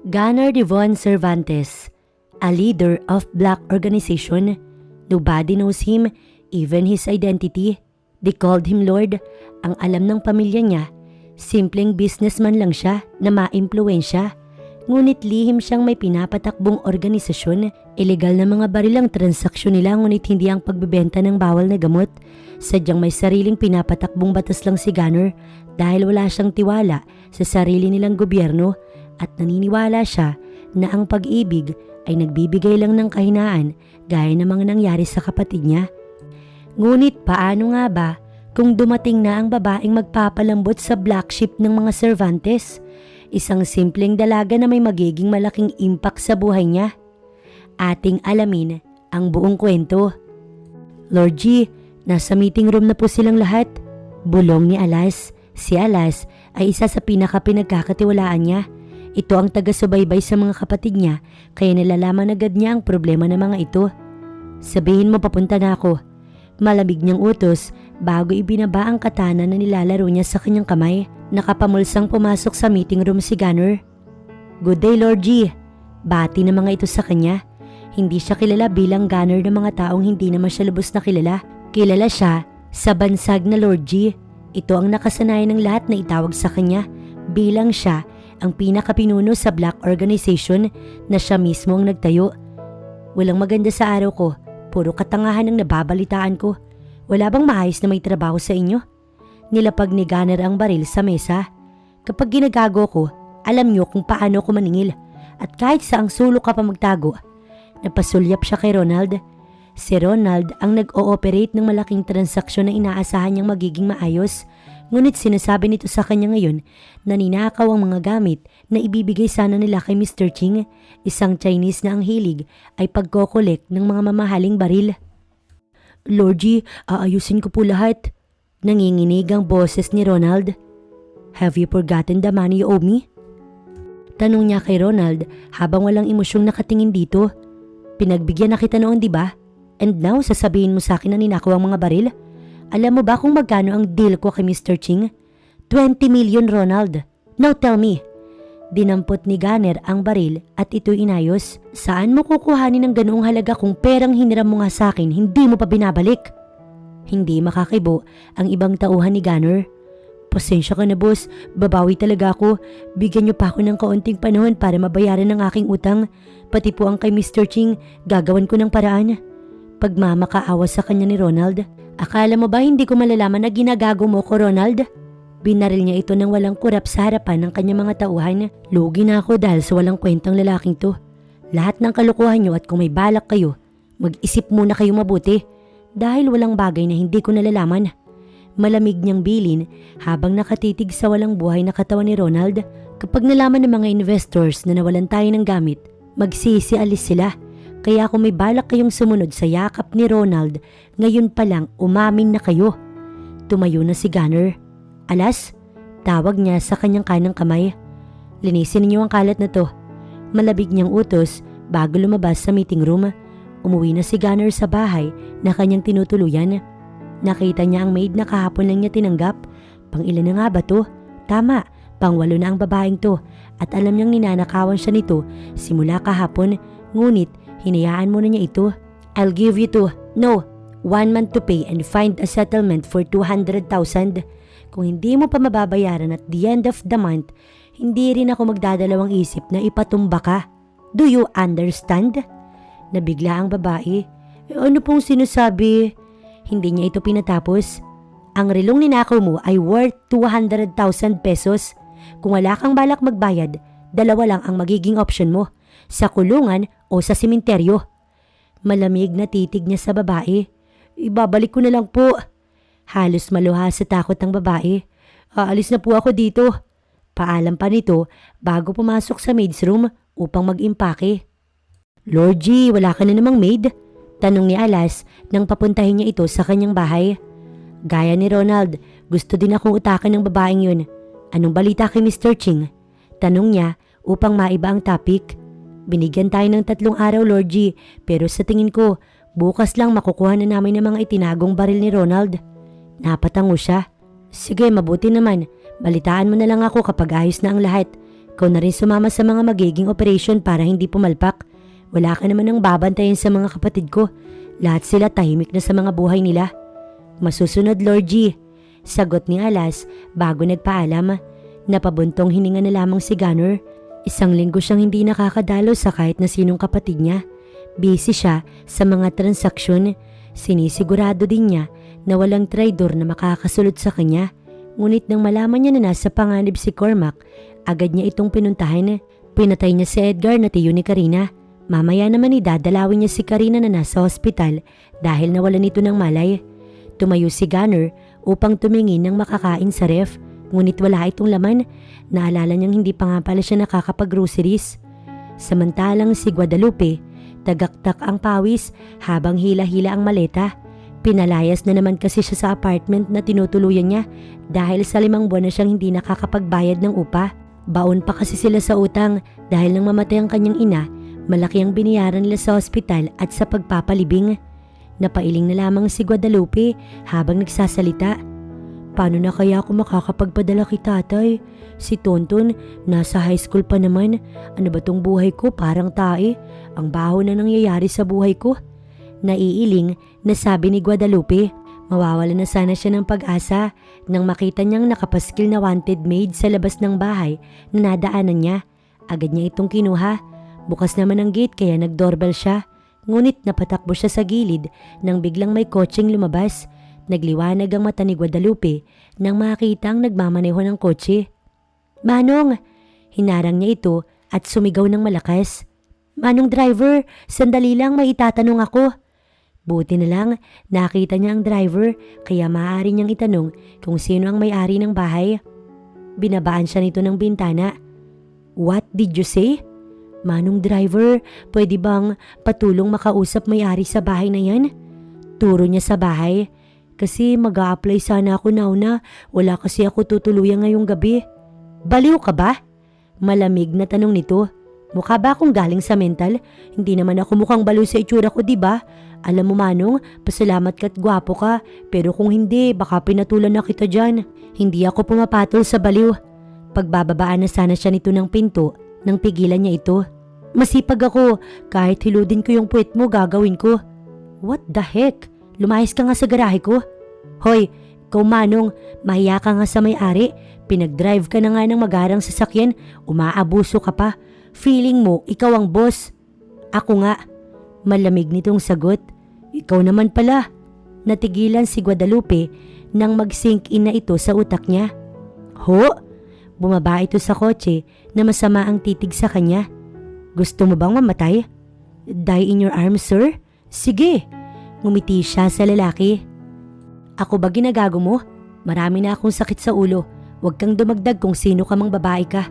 Gunnar Devon Cervantes, a leader of black organization. Nobody knows him, even his identity. They called him Lord. Ang alam ng pamilya niya, simpleng businessman lang siya na maimpluwensya. Ngunit lihim siyang may pinapatakbong organisasyon. Illegal na mga baril ang transaksyon nila, ngunit hindi ang pagbebenta ng bawal na gamot. Sadyang may sariling pinapatakbong batas lang si Gunnar dahil wala siyang tiwala sa sarili nilang gobyerno at naniniwala siya na ang pag-ibig ay nagbibigay lang ng kahinaan gaya ng mga nangyari sa kapatid niya. Ngunit paano nga ba kung dumating na ang babaeng magpapalambot sa black sheep ng mga Cervantes? Isang simpleng dalaga na may magiging malaking impact sa buhay niya. Ating alamin ang buong kwento. Lord G, nasa meeting room na po silang lahat. Bulong ni Alas. Si Alas ay isa sa pinagkakatiwalaan niya. Ito ang taga-subaybay sa mga kapatid niya, kaya nalalaman agad niya ang problema ng mga ito. Sabihin mo papunta na ako. Malamig niyang utos bago ibinaba ang katana na nilalaro niya sa kanyang kamay. Nakapamulsang pumasok sa meeting room si Gunnar. Good day, Lord G. Bati ng mga ito sa kanya. Hindi siya kilala bilang Gunnar ng mga taong hindi naman siya lubos na kilala. Kilala siya sa bansag na Lord G. Ito ang nakasanayan ng lahat na itawag sa kanya bilang siya ang pinakapinuno sa black organization na siya mismo ang nagtayo. Walang maganda sa araw ko. Puro katangahan ang nababalitaan ko. Wala bang maayos na may trabaho sa inyo? Nilapag ni Gunnar ang baril sa mesa. Kapag ginagago ko, alam niyo kung paano ko maningil. At kahit saang sulok ka pa magtago. Napasulyap siya kay Ronald. Si Ronald ang nag-ooperate ng malaking transaksyon na inaasahan niyang magiging maayos. Ngunit sinasabi nito sa kanya ngayon na ninakaw ang mga gamit na ibibigay sana nila kay Mr. Ching, isang Chinese na ang hilig ay pagkokolek ng mga mamahaling baril. Lord G, aayusin ko po lahat. Nanginginig ang boses ni Ronald. Have you forgotten the money you owe me? Tanong niya kay Ronald habang walang emosyong nakatingin dito. Pinagbigyan na kita noon, di ba? And now sasabihin mo sa akin na ninakaw ang mga baril? Alam mo ba kung magkano ang deal ko kay Mr. Ching? 20 million, Ronald. Now tell me. Dinampot ni Gunnar ang baril at ito'y inayos. Saan mo kukuhanin ng ganoong halaga kung perang hiniram mo nga sa akin, hindi mo pa binabalik? Hindi makakibo ang ibang tauhan ni Gunnar. Pasensya ka na, boss. Babawi talaga ako. Bigyan niyo pa ako ng kaunting panahon para mabayaran ang aking utang. Pati po ang kay Mr. Ching, gagawan ko ng paraan. Pagmamakaawa sa kanya ni Ronald. Akala mo ba hindi ko malalaman na ginagago mo ko, Ronald? Binaril niya ito ng walang kurap sa harapan ng kanyang mga tauhan. Lugi na ako dahil sa walang kwentang lalaking to. Lahat ng kalukuhan niyo at kung may balak kayo, mag-isip muna kayo mabuti. Dahil walang bagay na hindi ko nalalaman. Malamig niyang bilin habang nakatitig sa walang buhay na katawan ni Ronald. Kapag nalaman ng mga investors na nawalan tayo ng gamit, magsisialis sila. Kaya kung may balak kayong sumunod sa yakap ni Ronald, ngayon pa lang umamin na kayo. Tumayo na si Gunnar. Alas, tawag niya sa kanyang kanang kamay. Linisin niyo ang kalat na to. Malabig niyang utos bago lumabas sa meeting room. Umuwi na si Gunnar sa bahay na kanyang tinutuluyan. Nakita niya ang maid na kahapon lang niya tinanggap. Pang-ilan na nga ba to? Tama, pang-8 na ang babaeng to. At alam niyang ninanakawan siya nito simula kahapon. Ngunit hinayaan muna niya ito. I'll give you 1 month to pay and find a settlement for 200,000. Kung hindi mo pa mababayaran at the end of the month, hindi rin ako magdadalawang isip na ipatumba ka. Do you understand? Nabigla ang babae. Ano pong sinasabi? Hindi niya ito pinatapos. Ang relong ninakaw mo ay worth 200,000 pesos. Kung wala kang balak magbayad, dalawa lang ang magiging option mo. Sa kulungan o sa simenteryo. Malamig na titig niya sa babae. Ibabalik ko na lang po. Halos maluha sa takot ang babae. Aalis na po ako dito. Paalam pa nito bago pumasok sa maid's room upang mag-impake. Lord G, wala ka na namang maid? Tanong ni Alas nang papuntahin niya ito sa kanyang bahay. Gaya ni Ronald, gusto din akong utakan ng babaeng yun. Anong balita kay Mr. Ching? Tanong niya upang maiba ang topic. Binigyan tayo ng 3 araw, Lord G, pero sa tingin ko, bukas lang makukuha na namin ng mga itinagong baril ni Ronald. Napatango siya. Sige, mabuti naman. Balitaan mo na lang ako kapag ayos na ang lahat. Ikaw na rin sumama sa mga magiging operation para hindi pumalpak. Wala ka naman ng babantayan sa mga kapatid ko. Lahat sila tahimik na sa mga buhay nila. Masusunod, Lord G. Sagot ni Alas bago nagpaalam. Napabuntong hininga na lamang si Gunner. 1 linggo siyang hindi nakakadalo sa kahit na sinong kapatid niya. Busy siya sa mga transaksyon. Sinisigurado din niya na walang traidor na makakasulot sa kanya. Ngunit nang malaman niya na nasa panganib si Cormac, agad niya itong pinuntahan. Pinatay niya si Edgar na tiyo ni Karina. Mamaya naman idadalawin niya si Karina na nasa hospital dahil nawalan ito ng malay. Tumayo si Gunner upang tumingin ng makakain sa ref, ngunit wala itong laman. Naalala niyang hindi pa nga pala siya nakakapag-groceries. Samantalang si Guadalupe, tagaktak ang pawis habang hila-hila ang maleta. Pinalayas na naman kasi siya sa apartment na tinutuluyan niya dahil sa 5 buwan na siyang hindi nakakapagbayad ng upa. Baon pa kasi sila sa utang dahil nang mamatay ang kanyang ina, malaki ang binayaran nila sa ospital at sa pagpapalibing. Napailing na lamang si Guadalupe habang nagsasalita. Paano na kaya ako makakapagpadala kay tatay? Si Tonton, nasa high school pa naman. Ano ba tong buhay ko? Parang tae. Ang baho na nangyayari sa buhay ko. Naiiling na sabi ni Guadalupe. Mawawala na sana siya ng pag-asa nang makita niyang nakapaskil na wanted maid sa labas ng bahay na nadaanan niya. Agad niya itong kinuha. Bukas naman ang gate kaya nag-doorbell siya. Ngunit napatakbo siya sa gilid nang biglang may kotseng lumabas. Nagliwanag ang mata ni Guadalupe nang makitang nagmamaneho ng kotse. Manong! Hinarang niya ito at sumigaw ng malakas. Manong driver, sandali lang, may itatanong ako. Buti na lang nakita niya ang driver kaya maaari niyang itanong kung sino ang may-ari ng bahay. Binabaan siya nito ng bintana. What did you say? Manong driver, pwede bang patulong makausap may-ari sa bahay na yan? Turo niya sa bahay. Kasi mag-a-apply sana ako nauna, wala kasi ako tutuluyan ngayong gabi. Baliw ka ba? Malamig na tanong nito. Mukha ba akong galing sa mental? Hindi naman ako mukhang baliw sa itsura ko, diba? Alam mo Manong, pasalamat ka't gwapo ka, pero kung hindi, baka pinatulan na kita dyan. Hindi ako pumapatol sa baliw. Pagbababaan na sana siya nito ng pinto, nang pigilan niya ito. Masipag ako, kahit hiludin ko yung puwet mo, gagawin ko. What the heck? Lumayas ka nga sa garahe ko. Hoy, ikaw Manong, mahiya ka nga sa may-ari. Pinag-drive ka na nga ng magarang sasakyan, umaabuso ka pa. Feeling mo, ikaw ang boss. Ako nga. Malamig nitong sagot. Ikaw naman pala. Natigilan si Guadalupe nang mag-sink in na ito sa utak niya. Ho? Bumaba ito sa kotse na masama ang titig sa kanya. Gusto mo bang mamatay? Die in your arms, sir? Sige. Ngumiti siya sa lalaki. Ako ba ginagago mo? Marami na akong sakit sa ulo. Huwag kang dumagdag kung sino ka mang babae ka.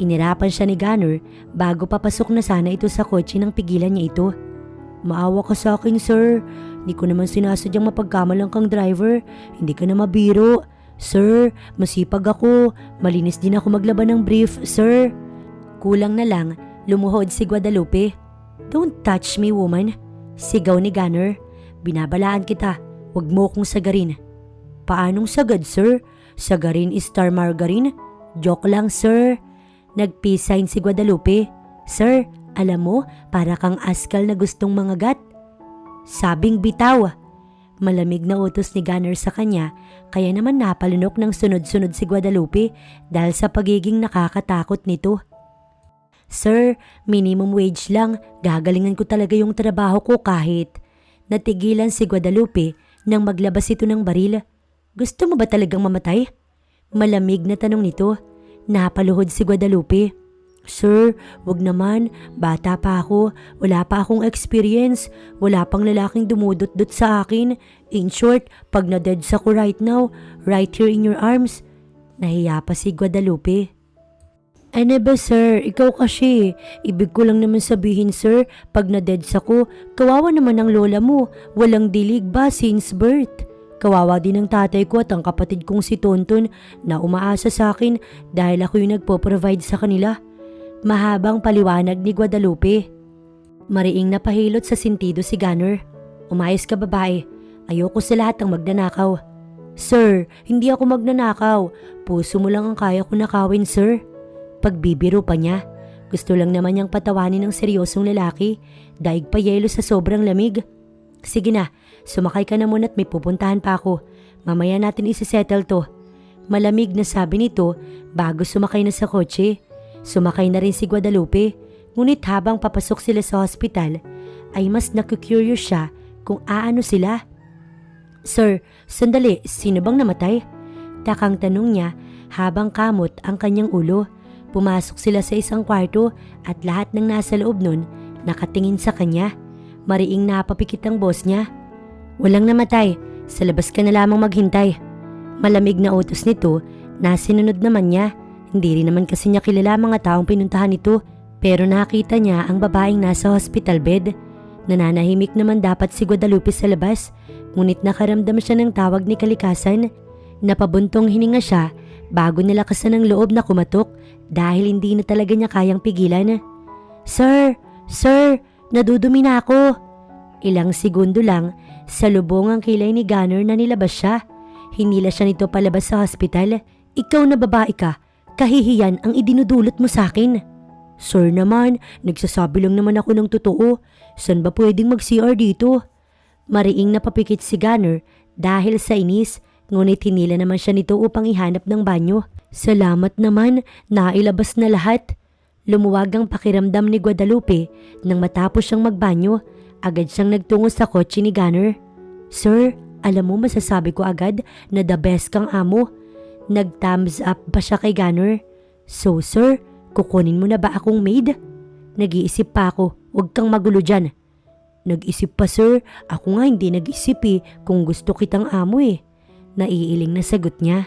Inirapan siya ni Gunner bago papasok na sana ito sa kotse nang pigilan niya ito. Maawa ka sa akin, sir. Hindi ko naman sinasadyang mapagkamalang kang driver. Hindi ka na mabiro. Sir, masipag ako. Malinis din ako maglaban ng brief, sir. Kulang na lang, lumuhod si Guadalupe. Don't touch me, woman. Sigaw ni Gunner. Binabalaan kita. Huwag mo kong sagarin. Paanong sagad, sir? Sagarin is star margarine? Joke lang, sir. Nag-peace sign si Guadalupe. Sir, alam mo, para kang askal na gustong mangagat. Sabing bitaw. Malamig na utos ni Gunner sa kanya, kaya naman napalunok ng sunod-sunod si Guadalupe dahil sa pagiging nakakatakot nito. Sir, minimum wage lang, gagalingan ko talaga yung trabaho ko kahit. Natigilan si Guadalupe nang maglabas ito ng baril. Gusto mo ba talagang mamatay? Malamig na tanong nito. Napaluhod si Guadalupe. Sir, wag naman, bata pa ako, wala pa akong experience, wala pang lalaking dumudot-dot sa akin. In short, pag na-deads ako right now, right here in your arms. Nahiya pa si Guadalupe. Ano ba sir, ikaw kasi, ibig ko lang naman sabihin sir, pag na-deads ako, kawawa naman ang lola mo, walang dilig ba since birth? Kawawa din ang tatay ko at ang kapatid kong si Tonton na umaasa sa akin dahil ako yung nagpo-provide sa kanila. Mahabang paliwanag ni Guadalupe. Mariing napahilot sa sentido si Gunner. Umayos ka babae, ayoko sa lahat ang magnanakaw. Sir, hindi ako magnanakaw, puso mo lang ang kaya ko nakawin sir. Pagbibiro pa niya. Gusto lang naman niyang patawanin ng seryosong lalaki, daig pa yelo sa sobrang lamig. Sige na, sumakay ka na muna at may pupuntahan pa ako. Mamaya natin isisettle to. Malamig na sabi nito bago sumakay na sa kotse. Sumakay na rin si Guadalupe, ngunit habang papasok sila sa hospital ay mas naku-curious siya kung aano sila. Sir, sandali, sino bang namatay? Takang tanong niya habang kamot ang kanyang ulo. Pumasok sila sa isang kwarto at lahat ng nasa loob nun nakatingin sa kanya. Mariing napapikit ang boss niya. Walang namatay, sa labas ka na lamang maghintay. Malamig na utos nito na sinunod naman niya. Hindi rin naman kasi niya kilala mga taong pinuntahan nito, pero nakita niya ang babaeng nasa hospital bed. Nananahimik naman dapat si Guadalupe sa labas, ngunit nakaramdam siya ng tawag ni kalikasan. Napabuntong hininga siya bago nilakasan ng loob na kumatok dahil hindi na talaga niya kayang pigilan. Sir! Sir! Nadudumi na ako! Ilang segundo lang, salubong ang kilay ni Gunner na nilabas siya. Hinila siya nito palabas sa hospital. Ikaw na babae ka, kahihiyan ang idinudulot mo sa akin. Sir naman, nagsasabi lang naman ako ng totoo. San ba pwedeng mag-CR dito? Mariing napapikit si Gunner dahil sa inis, ngunit hinila naman siya nito upang ihanap ng banyo. Salamat naman, nailabas na lahat. Lumuwag ang pakiramdam ni Guadalupe nang matapos siyang magbanyo. Agad siyang nagtungo sa kotse ni Gunner. Sir, alam mo masasabi ko agad na the best kang amo. Nag-thumbs up pa siya kay Gunner. So sir, kukunin mo na ba akong maid? Nag-iisip pa ako, huwag kang magulo dyan. Nag-isip pa sir, ako nga hindi nag-isip kung gusto kitang amo Naiiling na sagot niya.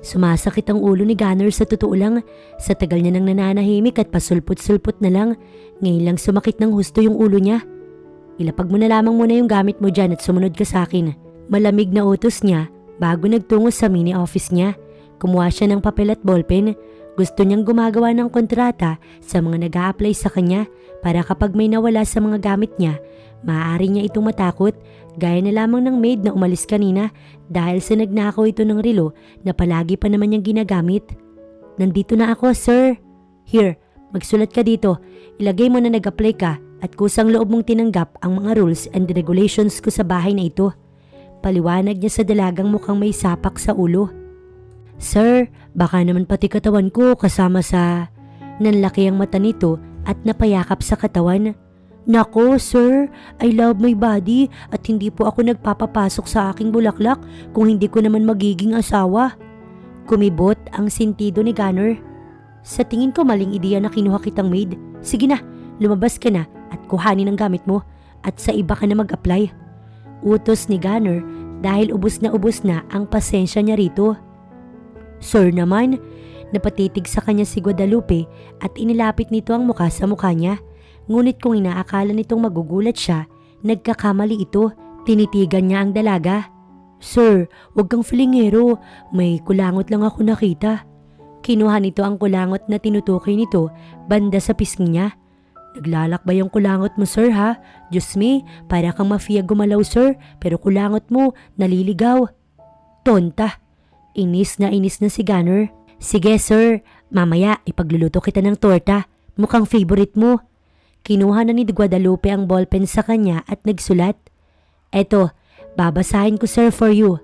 Sumasakit ang ulo ni Gunner sa totoo lang. Sa tagal niya nang nananahimik at pasulpot-sulpot na lang, ngayon lang sumakit ng husto yung ulo niya. Ilapag mo na lamang muna yung gamit mo dyan at sumunod ka sa akin. Malamig na utos niya bago nagtungo sa mini office niya. Kumuha siya ng papel at ballpen. Gusto niyang gumagawa ng kontrata sa mga nag-a-apply sa kanya para kapag may nawala sa mga gamit niya, maaari niya itong matakot, gaya na lamang ng maid na umalis kanina dahil sa nagnakaw ito ng relo na palagi pa naman niyang ginagamit. Nandito na ako, sir. Here, magsulat ka dito. Ilagay mo na nag-apply ka at kusang loob mong tinanggap ang mga rules and regulations ko sa bahay na ito. Paliwanag niya sa dalagang mukhang may sapak sa ulo. Sir, baka naman pati katawan ko kasama sa... Nanlaki ang mata nito at napayakap sa katawan. Nako, sir, I love my body at hindi po ako nagpapapasok sa aking bulaklak kung hindi ko naman magiging asawa. Kumibot ang sentido ni Gunner. Sa tingin ko maling ideya na kinuha kitang maid. Sige na, lumabas ka na at kuhanin ang gamit mo at sa iba ka na mag-apply. Utos ni Gunner dahil ubos na ang pasensya niya rito. Sir naman, napatitig sa kanya si Guadalupe at inilapit nito ang mukha sa mukha niya. Ngunit kung inaakala nitong magugulat siya, nagkakamali ito. Tinitigan niya ang dalaga. Sir, wag kang filingero, may kulangot lang ako nakita. Kinuha nito ang kulangot na tinutukoy nito banda sa pisngi niya. Naglalakbay ang kulangot mo sir ha? Diyos me, para kang mafia gumalaw sir, pero kulangot mo naliligaw. Tonta. Inis na si Gunner. Sige sir, mamaya ipagluluto kita ng torta. Mukhang favorite mo. Kinuha na ni Guadalupe ang ballpen sa kanya at nagsulat. Eto, babasahin ko sir for you.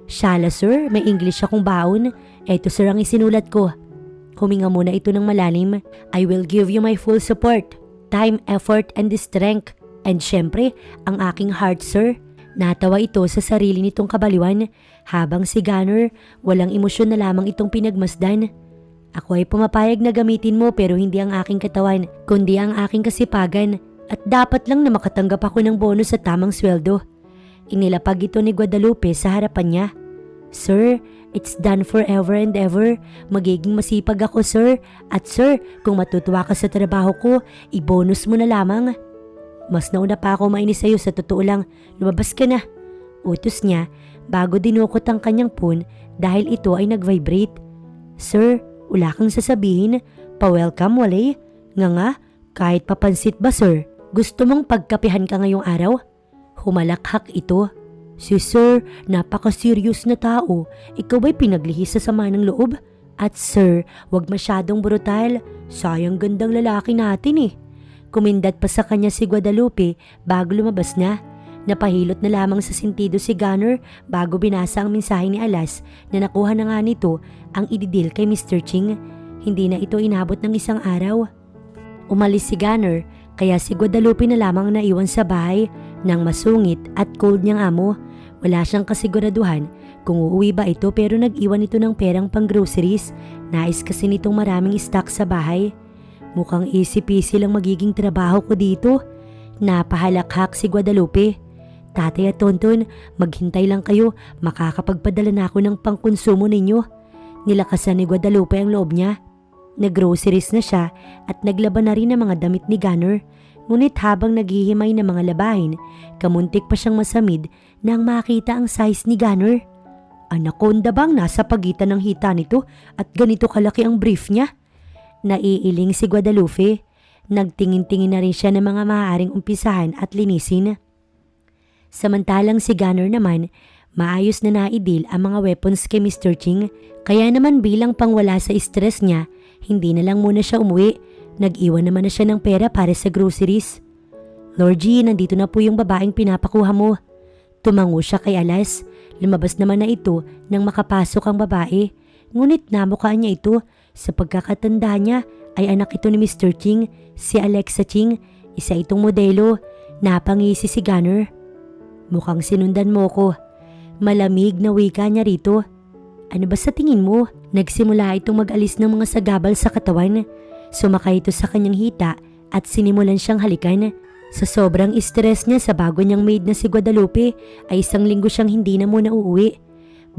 Shala sir, may English akong baon. Eto sir ang isinulat ko. Huminga muna ito ng malalim. I will give you my full support, time, effort, and strength. And syempre, ang aking heart sir. Natawa ito sa sarili nitong kabaliwan habang si Gunner walang emosyon na lamang itong pinagmasdan. Ako ay pumapayag na gamitin mo pero hindi ang aking katawan kundi ang aking kasipagan at dapat lang na makatanggap ako ng bonus sa tamang sweldo. Inilapag ito ni Guadalupe sa harapan niya. Sir, it's done forever and ever. Magiging masipag ako sir at sir kung matutuwa ka sa trabaho ko, i-bonus mo na lamang. Mas nauna pa ako mainis sa'yo sa totoo lang. Lumabas ka na. Utos niya bago dinukot ang kanyang phone dahil ito ay nag-vibrate. Sir, wala kang sasabihin? Pa-welcome, wala? Nga, kahit papansit ba sir? Gusto mong pagkapihan ka ngayong araw? Humalakhak ito. Si sir, napaka-serious na tao. Ikaw ba'y pinaglihis sa sama ng loob? At sir, wag masyadong brutal. Sayang gandang lalaki natin eh. Kumindat pa sa kanya si Guadalupe bago lumabas na. Napahilot na lamang sa sentido si Gunner bago binasa ang mensahe ni Alas na nakuha na nga nito ang ididil kay Mr. Ching. Hindi na ito inabot ng isang araw. Umalis si Gunner kaya si Guadalupe na lamang naiwan sa bahay ng masungit at cold niyang amo. Wala siyang kasiguraduhan kung uuwi ba ito pero nag-iwan ito ng perang pang groceries. Nais kasi nitong maraming stock sa bahay. Mukhang easy-peasy lang magiging trabaho ko dito. Napahalakhak si Guadalupe. Tatay at Tonton, maghintay lang kayo, makakapagpadala na ako ng pangkonsumo ninyo. Nilakasan ni Guadalupe ang loob niya. Nag-groceries na siya at naglaban na rin ang mga damit ni Gunner. Ngunit habang naghihimay ng mga labahin, kamuntik pa siyang masamid nang makita ang size ni Gunner. Anaconda bang nasa pagitan ng hita nito at ganito kalaki ang brief niya? Naiiling si Guadalupe. Nagtingin-tingin na rin siya ng mga maaaring umpisahan at linisin. Samantalang si Gunner naman, maayos na naidil ang mga weapons kay Mr. Ching. Kaya naman bilang pangwala sa stress niya, hindi na lang muna siya umuwi. Nag-iwan naman na siya ng pera para sa groceries. Lorgie, nandito na po yung babaeng pinapakuha mo. Tumango siya kay Alas. Lumabas naman na ito nang makapasok ang babae. Ngunit namukhaan niya ito. Sa pagkakatanda niya ay anak ito ni Mr. Ching, si Alexa Ching. Isa itong modelo. Napangisi si Gunner. Mukhang sinundan mo ko. Malamig na wika niya rito. Ano ba sa tingin mo? Nagsimula itong mag-alis ng mga sagabal sa katawan. Sumakay ito sa kanyang hita at sinimulan siyang halikan. Sa sobrang stress niya sa bago niyang maid na si Guadalupe ay 1 linggo siyang hindi na muna uuwi.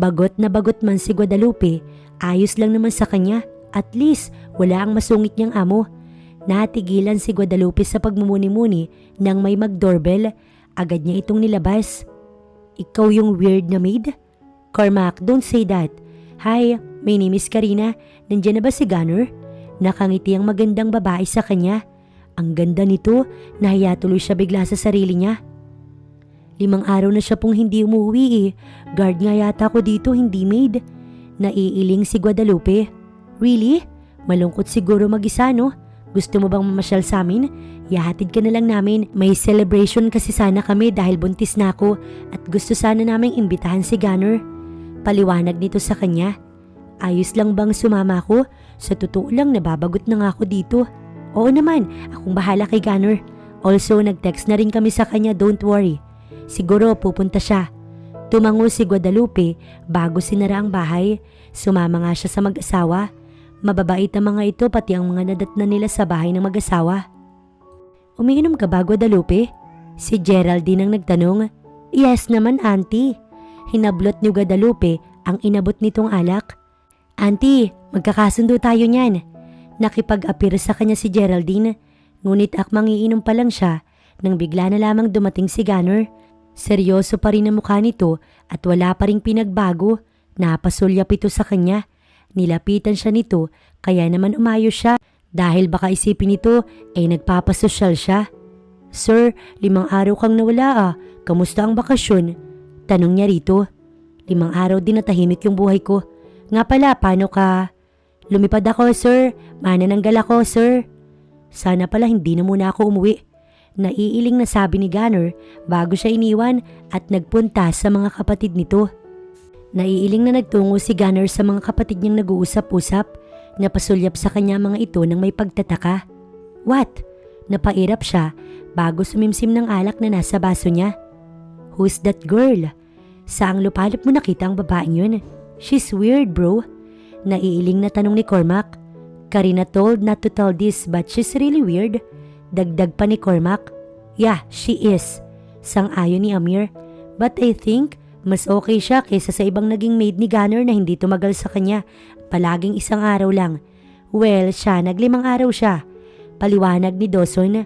Bagot na bagot man si Guadalupe, ayos lang naman sa kanya. At least wala ang masungit niyang amo. Natigilan si Guadalupe sa pagmumuni-muni nang may mag-doorbell. Agad niya itong nilabas. Ikaw yung weird na maid? Cormac, don't say that. Hi, my name is Karina. Nandiyan na ba si Gunner? Nakangiti ang magandang babae sa kanya. Ang ganda nito, nahiya tuloy siya bigla sa sarili niya. 5 araw na siya pong hindi umuwi eh. Guard nga yata ko dito, hindi maid. Naiiling si Guadalupe. Really? Malungkot siguro mag-isa, no? Gusto mo bang mamasyal sa amin? Ihahatid ka na lang namin. May celebration kasi sana kami dahil buntis na ako at gusto sana naming imbitahan si Gunner. Paliwanag nito sa kanya. Ayos lang bang sumama ko? Sa totoo lang nababagot na nga ako dito. Oo naman, akong bahala kay Gunner. Also, nag-text na rin kami sa kanya, don't worry. Siguro pupunta siya. Tumango si Guadalupe bago sinara ang bahay. Sumama nga siya sa mag-asawa. Mababait ang mga ito pati ang mga nadatna nila sa bahay ng mag-asawa. Umiinom ka ba, Guadalupe? Si Geraldine ang nagtanong. Yes naman, auntie. Hinablot ni Guadalupe ang inabot nitong alak. Auntie, magkakasundo tayo niyan. Nakipag-apir sa kanya si Geraldine. Ngunit akmang iinom pa lang siya nang bigla na lamang dumating si Gunner. Seryoso pa rin ang mukha nito at wala pa ring pinagbago. Napasulyap ito sa kanya. Nilapitan siya nito kaya naman umayos siya dahil baka isipin nito ay nagpapasosyal siya. Sir, 5 araw kang nawala ah. Kamusta ang bakasyon? Tanong niya rito. 5 araw din natahimik yung buhay ko. Nga pala, paano ka? Lumipad ako, sir. Manananggal ako, sir. Sana pala hindi na muna ako umuwi. Naiiling na sabi ni Gunner bago siya iniwan at nagpunta sa mga kapatid nito. Naiiling na nagtungo si Gunner sa mga kapatid niyang nag-uusap-usap. Napasulyap sa kanya mga ito nang may pagtataka. What? Napairap siya bago sumimsim ng alak na nasa baso niya. Who's that girl? Saang lupalop mo nakita ang babaeng yun? She's weird, bro. Naiiling na tanong ni Cormac. Karina told not to tell this but she's really weird. Dagdag pa ni Cormac. Yeah, she is. Sang-ayon ni Amir. But I think mas okay siya kaysa sa ibang naging maid ni Gunner na hindi tumagal sa kanya. Palaging 1 araw lang. Well, siya, 5 araw siya. Paliwanag ni Dawson.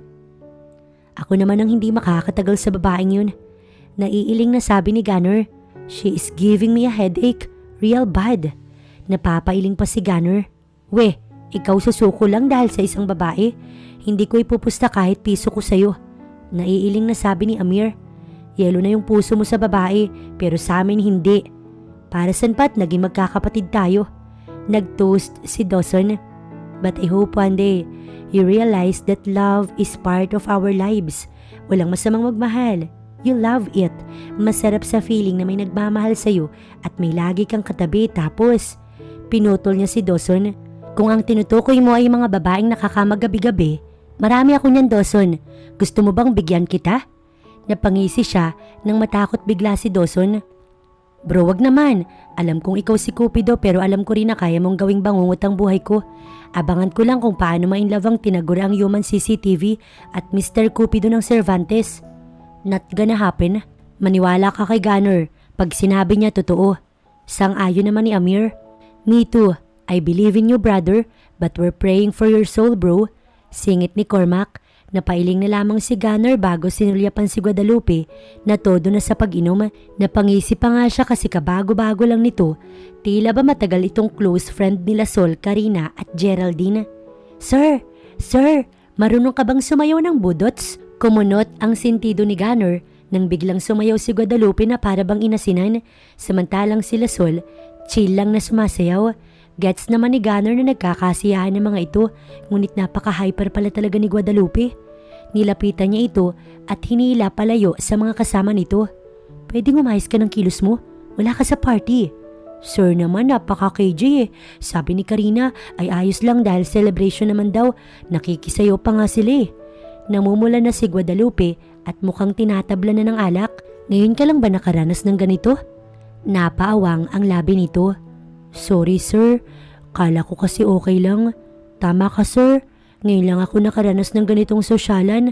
Ako naman ang hindi makakatagal sa babaeng yun. Naiiling na sabi ni Gunner. She is giving me a headache. Real bad. Napapailing pa si Gunner. We, ikaw susuko lang dahil sa isang babae. Hindi ko ipupusta kahit piso ko sa'yo. Naiiling na sabi ni Amir. Yelo na yung puso mo sa babae pero sa amin hindi. Para saan pa't naging magkakapatid tayo. Nag-toast si Dawson. But I hope one day, you realize that love is part of our lives. Walang masamang magmahal. You love it. Masarap sa feeling na may nagmamahal sa'yo at may lagi kang katabi. Tapos, pinutol niya si Dawson. Kung ang tinutukoy mo ay mga babaeng nakakamag gabi-gabi, marami ako niyan, Dawson. Gusto mo bang bigyan kita? Napangisi siya nang matakot bigla si Dawson. Bro, wag naman. Alam kong ikaw si Cupido pero alam ko rin na kaya mong gawing bangungot ang buhay ko. Abangan ko lang kung paano ma-inlove ang tinagura ang human CCTV at Mr. Cupido ng Cervantes. Not gonna happen. Maniwala ka kay Gunner. Pag sinabi niya totoo. Sang-ayon naman ni Amir. Me too. I believe in you, brother. But we're praying for your soul, bro. Singit ni Cormac. Napailing na lamang si Gunner bago sinulyapan si Guadalupe na todo na sa pag-inom. Napangisi pa nga siya kasi kabago-bago lang nito. Tila ba matagal itong close friend nila Sol, Karina at Geraldine. Sir, marunong ka bang sumayaw ng budots? Kumunot ang sentido ni Gunner nang biglang sumayaw si Guadalupe na para bang inasinan. Samantalang sila Sol, chill lang na sumasayaw. Gets naman ni Gunner na nagkakasiyahan ng mga ito, ngunit napaka-hyper pala talaga ni Guadalupe. Nilapitan niya ito at hinila palayo sa mga kasama nito. Pwedeng umayos ka ng kilos mo? Wala ka sa party. Sir naman, napaka-KJ eh. Sabi ni Karina ay ayos lang dahil celebration naman daw. Nakikisayo pa nga sila eh. Namumula na si Guadalupe at mukhang tinatabla na ng alak. Ngayon ka lang ba nakaranas ng ganito? Napaawang ang labi nito. Sorry sir, kala ko kasi okay lang. Tama ka sir, ngayon lang ako nakaranas ng ganitong sosyalan.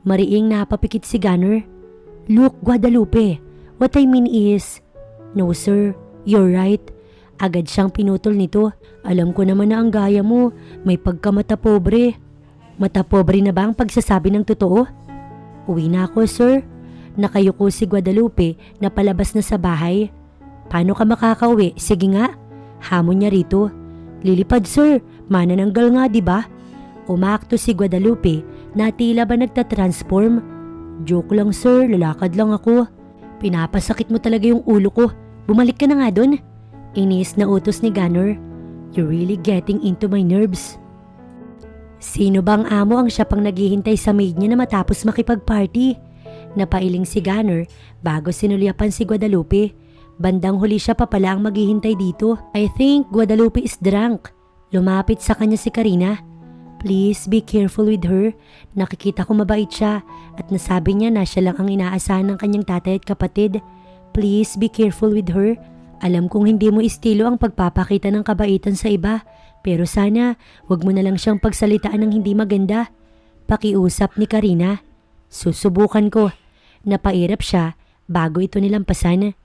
Mariing napapikit si Gunner. Look Guadalupe, what I mean is... No sir, you're right. Agad siyang pinutol nito. Alam ko naman na ang gaya mo, may pagkamata pobre. Mata pobre na ba ang pagsasabi ng totoo? Uwi na ako sir. Nakayuko si Guadalupe na palabas na sa bahay. Paano ka makakauwi? Sige nga. Hamon niya rito. Lilipad sir, manananggal nga diba? Umakto si Guadalupe na tila ba nagtatransform. Joke lang sir, lalakad lang ako. Pinapasakit mo talaga yung ulo ko. Bumalik ka na nga dun. Inis na utos ni Gunner. You're really getting into my nerves. Sino bang amo ang siya pang naghihintay sa maid niya na matapos makipag-party? Napailing si Gunner bago sinulyapan si Guadalupe. Bandang huli siya pa pala ang maghihintay dito. I think Guadalupe is drunk. Lumapit sa kanya si Karina. Please be careful with her. Nakikita ko mabait siya at nasabi niya na siya lang ang inaasahan ng kanyang tatay at kapatid. Please be careful with her. Alam kong hindi mo estilo ang pagpapakita ng kabaitan sa iba, pero sana wag mo na lang siyang pagsalitaan ng hindi maganda. Pakiusap ni Karina. Susubukan ko. Napairap siya bago ito nilampasan.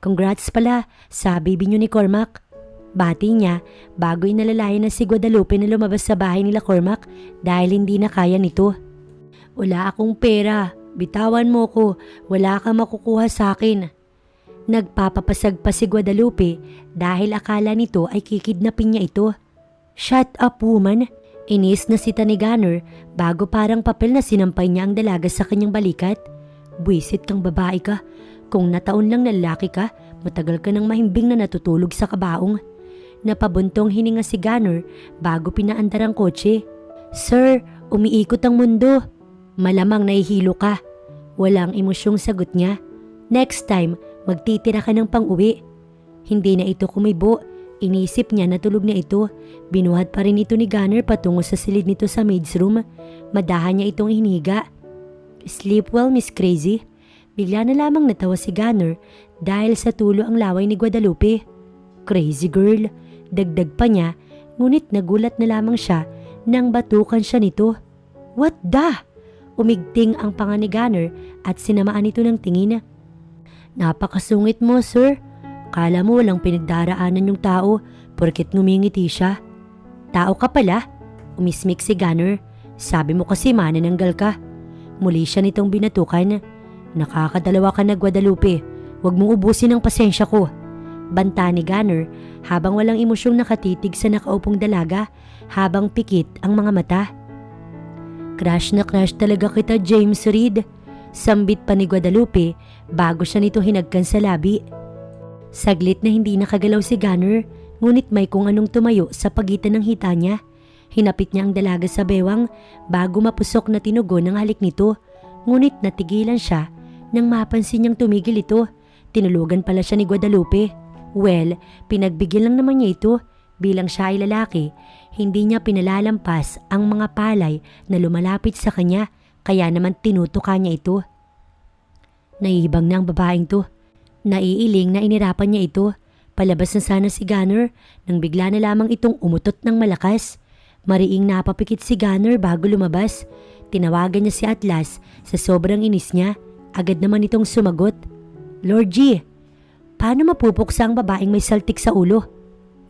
Congrats pala sa baby niyo ni Cormac. Bati niya bago inalalayan na si Guadalupe na lumabas sa bahay nila Cormac dahil hindi na kaya nito. Wala akong pera. Bitawan mo ko. Wala kang makukuha sa akin. Nagpapapasag pa si Guadalupe dahil akala nito ay kikidnapin niya ito. Shut up woman. Inis na sita ni Gunner bago parang papel na sinampay niya ang dalaga sa kanyang balikat. Buwisit kang babae ka. Kung nataon lang na lalaki ka, matagal ka nang mahimbing na natutulog sa kabaong. Napabuntong hininga si Gunner bago pinaandar ang kotse. Sir, umiikot ang mundo. Malamang nahihilo ka. Walang emosyong sagot niya. Next time, magtitira ka ng pang-uwi. Hindi na ito kumibo. Inisip niya na tulog na ito. Binuhat pa rin ito ni Gunner patungo sa silid nito sa maid's room. Madahan niya itong hiniga. Sleep well, Miss Crazy. Bigla na lamang natawa si Gunner dahil sa tulo ang laway ni Guadalupe. Crazy girl. Dagdag pa niya, ngunit nagulat na lamang siya nang batukan siya nito. What the? Umigting ang panga ni Gunner at sinamaan ito ng tingin. Napakasungit mo, sir. Kala mo walang pinagdaraanan yung tao porket ngumingiti siya. Tao ka pala? Umismik si Gunner. Sabi mo kasi manananggal ka. Muli siya nitong binatukan. Nakakadalawa ka na Guadalupe. Huwag mong ubusin ang pasensya ko. Banta ni Gunner habang walang emosyong nakatitig sa nakaupong dalaga habang pikit ang mga mata. Crush na crush talaga kita, James Reed. Sambit pa ni Guadalupe bago siya nito hinagkan sa labi. Saglit na hindi nakagalaw si Gunner, ngunit may kung anong tumayo sa pagitan ng hita niya. Hinapit niya ang dalaga sa bewang bago mapusok na tinugon ng halik nito, ngunit natigilan siya nang mapansin niyang tumigil ito. Tinulugan pala siya ni Guadalupe. Well, pinagbigyan lang naman niya ito. Bilang siya ay lalaki, hindi niya pinalalampas ang mga palay na lumalapit sa kanya, kaya naman tinutuka niya ito. Naihibang na ang babaeng to. Naiiling na inirapan niya ito. Palabas na sana si Gunner nang bigla na lamang itong umutot ng malakas. Mariing napapikit si Gunner bago lumabas. Tinawagan niya si Atlas sa sobrang inis niya. Agad naman itong sumagot. Lord G, paano mapupuksa ang babaeng may saltik sa ulo?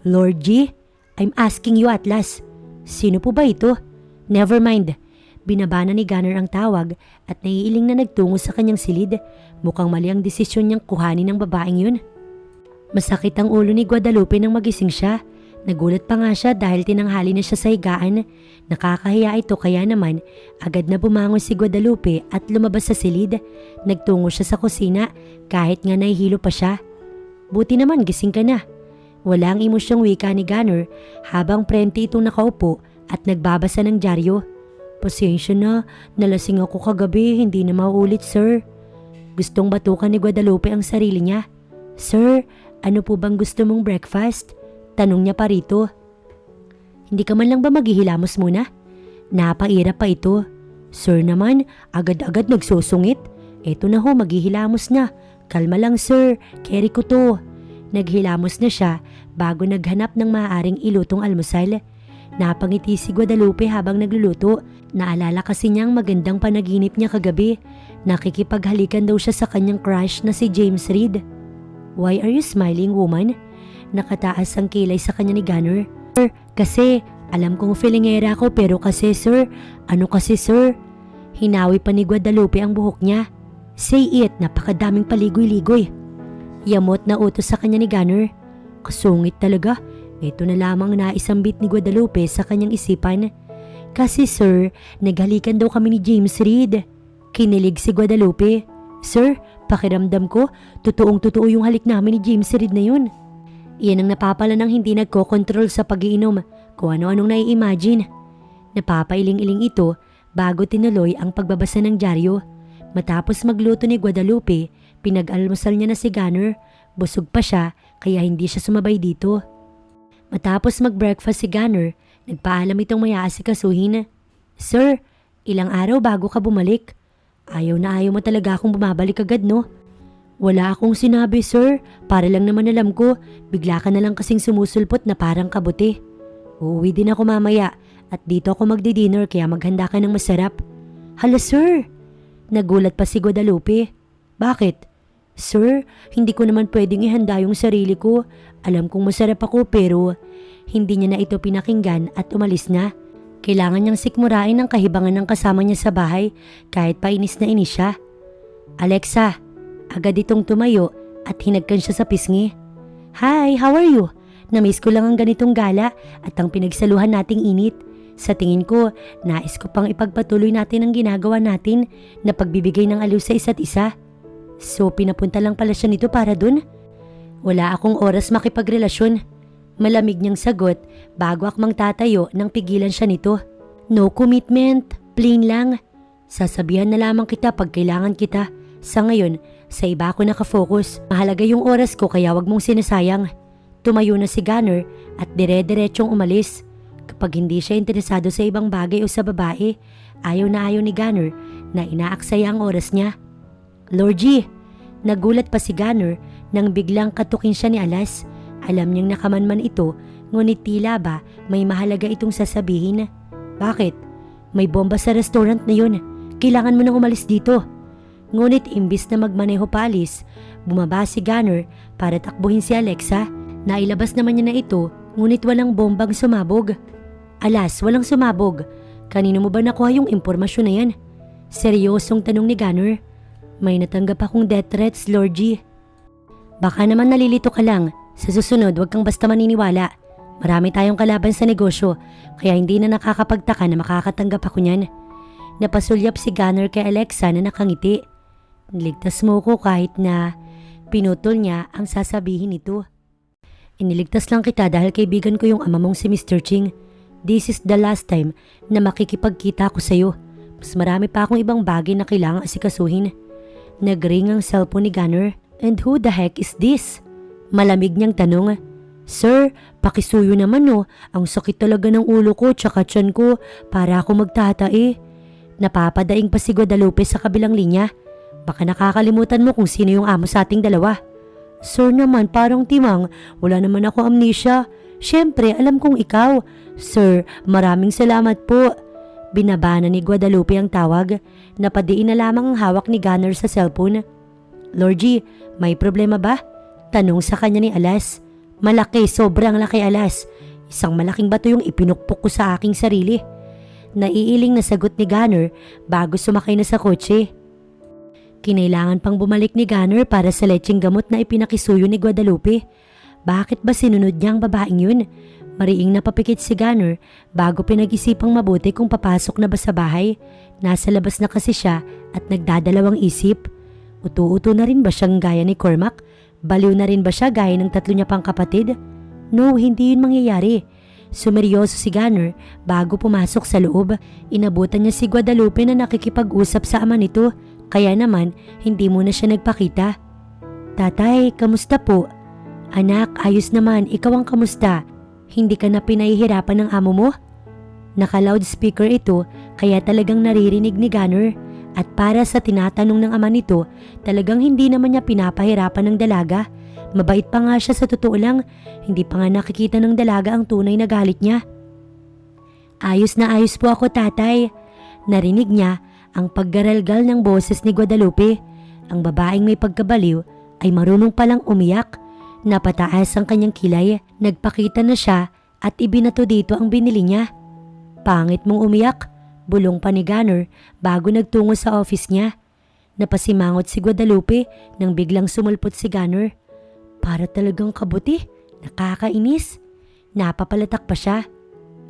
Lord G, I'm asking you, Atlas. Sino po ba ito? Never mind. Binabana ni Gunner ang tawag at naiiling na nagtungo sa kanyang silid. Mukhang mali ang desisyon niyang kuhanin ng babaeng yun. Masakit ang ulo ni Guadalupe nang magising siya. Nagulat pa nga siya dahil tinanghali na siya sa higaan. Nakakahiya ito kaya naman agad na bumangon si Guadalupe at lumabas sa silid. Nagtungo siya sa kusina kahit nga nahihilo pa siya. Buti naman gising ka na. Walang emosyong wika ni Gunner habang prente itong nakaupo at nagbabasa ng dyaryo. Pasensya na, nalasing ako kagabi, hindi na mauulit sir. Gustong batukan ni Guadalupe ang sarili niya. Sir, ano po bang gusto mong breakfast? Tanong niya pa rito. Hindi ka man lang ba maghihilamos muna? Napairap pa ito. Sir naman, agad-agad nagsusungit. Eto na ho, maghihilamos na. Kalma lang sir, carry ko to. Naghilamos na siya bago naghanap ng maaaring ilutong almusal. Napangiti si Guadalupe habang nagluluto. Naalala kasi niyang magandang panaginip niya kagabi. Nakikipaghalikan daw siya sa kanyang crush na si James Reid. Why are you smiling, woman? Nakataas ang kilay sa kanya ni Gunner. Sir, kasi alam kong feelingera ko pero kasi sir, ano kasi sir? Hinawi pa ni Guadalupe ang buhok niya. Say it, napakadaming paligoy-ligoy. Yamot na utos sa kanya ni Gunner. Kasungit talaga. Ito na lamang naisambit ni Guadalupe sa kanyang isipan. Kasi sir, naghalikan daw kami ni James Reid. Kinilig si Guadalupe. Sir, pakiramdam ko, totoong-totoo yung halik namin ni James Reid na yun. Iyan ang napapala ng hindi nagkokontrol sa pag-iinom, kung ano-anong nai-imagine. Napapailing-iling ito bago tinuloy ang pagbabasa ng dyaryo. Matapos magluto ni Guadalupe, pinag-almusal niya na si Gunner. Busog pa siya kaya hindi siya sumabay dito. Matapos mag-breakfast si Gunner, nagpaalam itong may aasikasuhin. Sir, ilang araw bago ka bumalik? Ayaw na ayaw mo talaga akong bumabalik agad, no? Wala akong sinabi, sir. Para lang naman alam ko, bigla ka na lang kasing sumusulpot na parang kabuti. Uuwi din ako mamaya at dito ako magdi-dinner kaya maghanda ka ng masarap. Hala, sir! Nagulat pa si Guadalupe. Bakit? Sir, hindi ko naman pwedeng ihanda yung sarili ko. Alam kong masarap ako pero hindi niya na ito pinakinggan at umalis na. Kailangan niyang sikmurain ang kahibangan ng kasama niya sa bahay kahit painis na inis siya. Alexa, agad itong tumayo at hinagkan siya sa pisngi. Hi, how are you? Namiss ko lang ang ganitong gala at ang pinagsaluhan nating init. Sa tingin ko, nais ko pang ipagpatuloy natin ang ginagawa natin na pagbibigay ng aliw sa isa't isa. So pinapunta lang pala siya nito para dun? Wala akong oras makipagrelasyon. Malamig niyang sagot bago akmang tatayo nang pigilan siya nito. No commitment, plain lang. Sasabihan na lamang kita pag kailangan kita. Sa ngayon, sa iba ako nakafocus. Mahalaga yung oras ko kaya wag mong sinasayang. Tumayo na si Gunner at dire-diretsong umalis. Kapag hindi siya interesado sa ibang bagay o sa babae, ayaw na ayaw ni Gunner na inaaksaya ang oras niya. Lord G, nagulat pa si Gunner nang biglang katukin siya ni Alas. Alam niyang nakamanman ito, ngunit tila ba may mahalaga itong sasabihin. Bakit? May bomba sa restaurant na yun. Kailangan mo nang umalis dito. Ngunit imbis na magmaneho pa alis, bumaba si Gunner para takbuhin si Alexa. Nailabas naman niya na ito, ngunit walang bombang sumabog. Alas, walang sumabog. Kanino mo ba nakuha yung impormasyon na yan? Seryosong tanong ni Gunner. May natanggap akong death threats, Lord G. Baka naman nalilito ka lang. Sa susunod, huwag kang basta maniniwala. Marami tayong kalaban sa negosyo, kaya hindi na nakakapagtaka na makakatanggap ako niyan. Napasulyap si Gunner kay Alexa na nakangiti. Niligtas mo ko kahit na pinutol niya ang sasabihin nito. Iniligtas lang kita dahil kaibigan ko yung ama mong si Mr. Ching. This is the last time na makikipagkita ko sa'yo. Mas marami pa akong ibang bagay na kailangang asikasuhin. Nagring ang cellphone ni Gunner. And who the heck is this? Malamig niyang tanong. Sir, pakisuyo naman no. Ang sakit talaga ng ulo ko tsaka tiyan ko para ako magtatae. Napapadaing pa si Guadalupe sa kabilang linya. Baka nakakalimutan mo kung sino yung amo sa ating dalawa. Sir naman, parang timang. Wala naman ako amnesia. Siyempre, alam kong ikaw. Sir, maraming salamat po. Binabana ni Guadalupe ang tawag. Napadiin na lamang ang hawak ni Gunner sa cellphone. Lord, may problema ba? Tanong sa kanya ni Alas. Malaki, sobrang laki Alas. Isang malaking bato yung ipinukpok ko sa aking sarili. Naiiling na sagot ni Gunner bago sumakay na sa kotse. Kinailangan pang bumalik ni Gunner para sa lecheng gamot na ipinakisuyo ni Guadalupe. Bakit ba sinunod niya ang babaeng yun? Mariing napapikit si Gunner bago pinag-isipang mabuti kung papasok na ba sa bahay. Nasa labas na kasi siya at nagdadalawang isip. Utu-uto na rin ba siyang gaya ni Cormac? Baliw na rin ba siya gaya ng tatlo niya pang kapatid? No, hindi yun mangyayari. Sumeryoso si Gunner bago pumasok sa loob. Inabutan niya si Guadalupe na nakikipag-usap sa ama nito. Kaya naman, hindi muna siya nagpakita. Tatay, kamusta po? Anak, ayos naman. Ikaw ang kamusta? Hindi ka na pinahihirapan ng amo mo? Naka-loudspeaker ito kaya talagang naririnig ni Gunner. At para sa tinatanong ng ama nito, talagang hindi naman niya pinapahirapan ng dalaga. Mabait pa nga siya sa totoo lang. Hindi pa nga nakikita ng dalaga ang tunay na galit niya. Ayos na ayos po ako, tatay. Narinig niya ang paggaralgal ng boses ni Guadalupe. Ang babaeng may pagkabaliw ay marunong palang umiyak. Napataas ang kanyang kilay. Nagpakita na siya at ibinato dito ang binili niya. Pangit mong umiyak, bulong pa ni Gunner bago nagtungo sa office niya. Napasimangot si Guadalupe nang biglang sumulpot si Gunner. Para talagang kabuti, nakakainis. Napapalatak pa siya.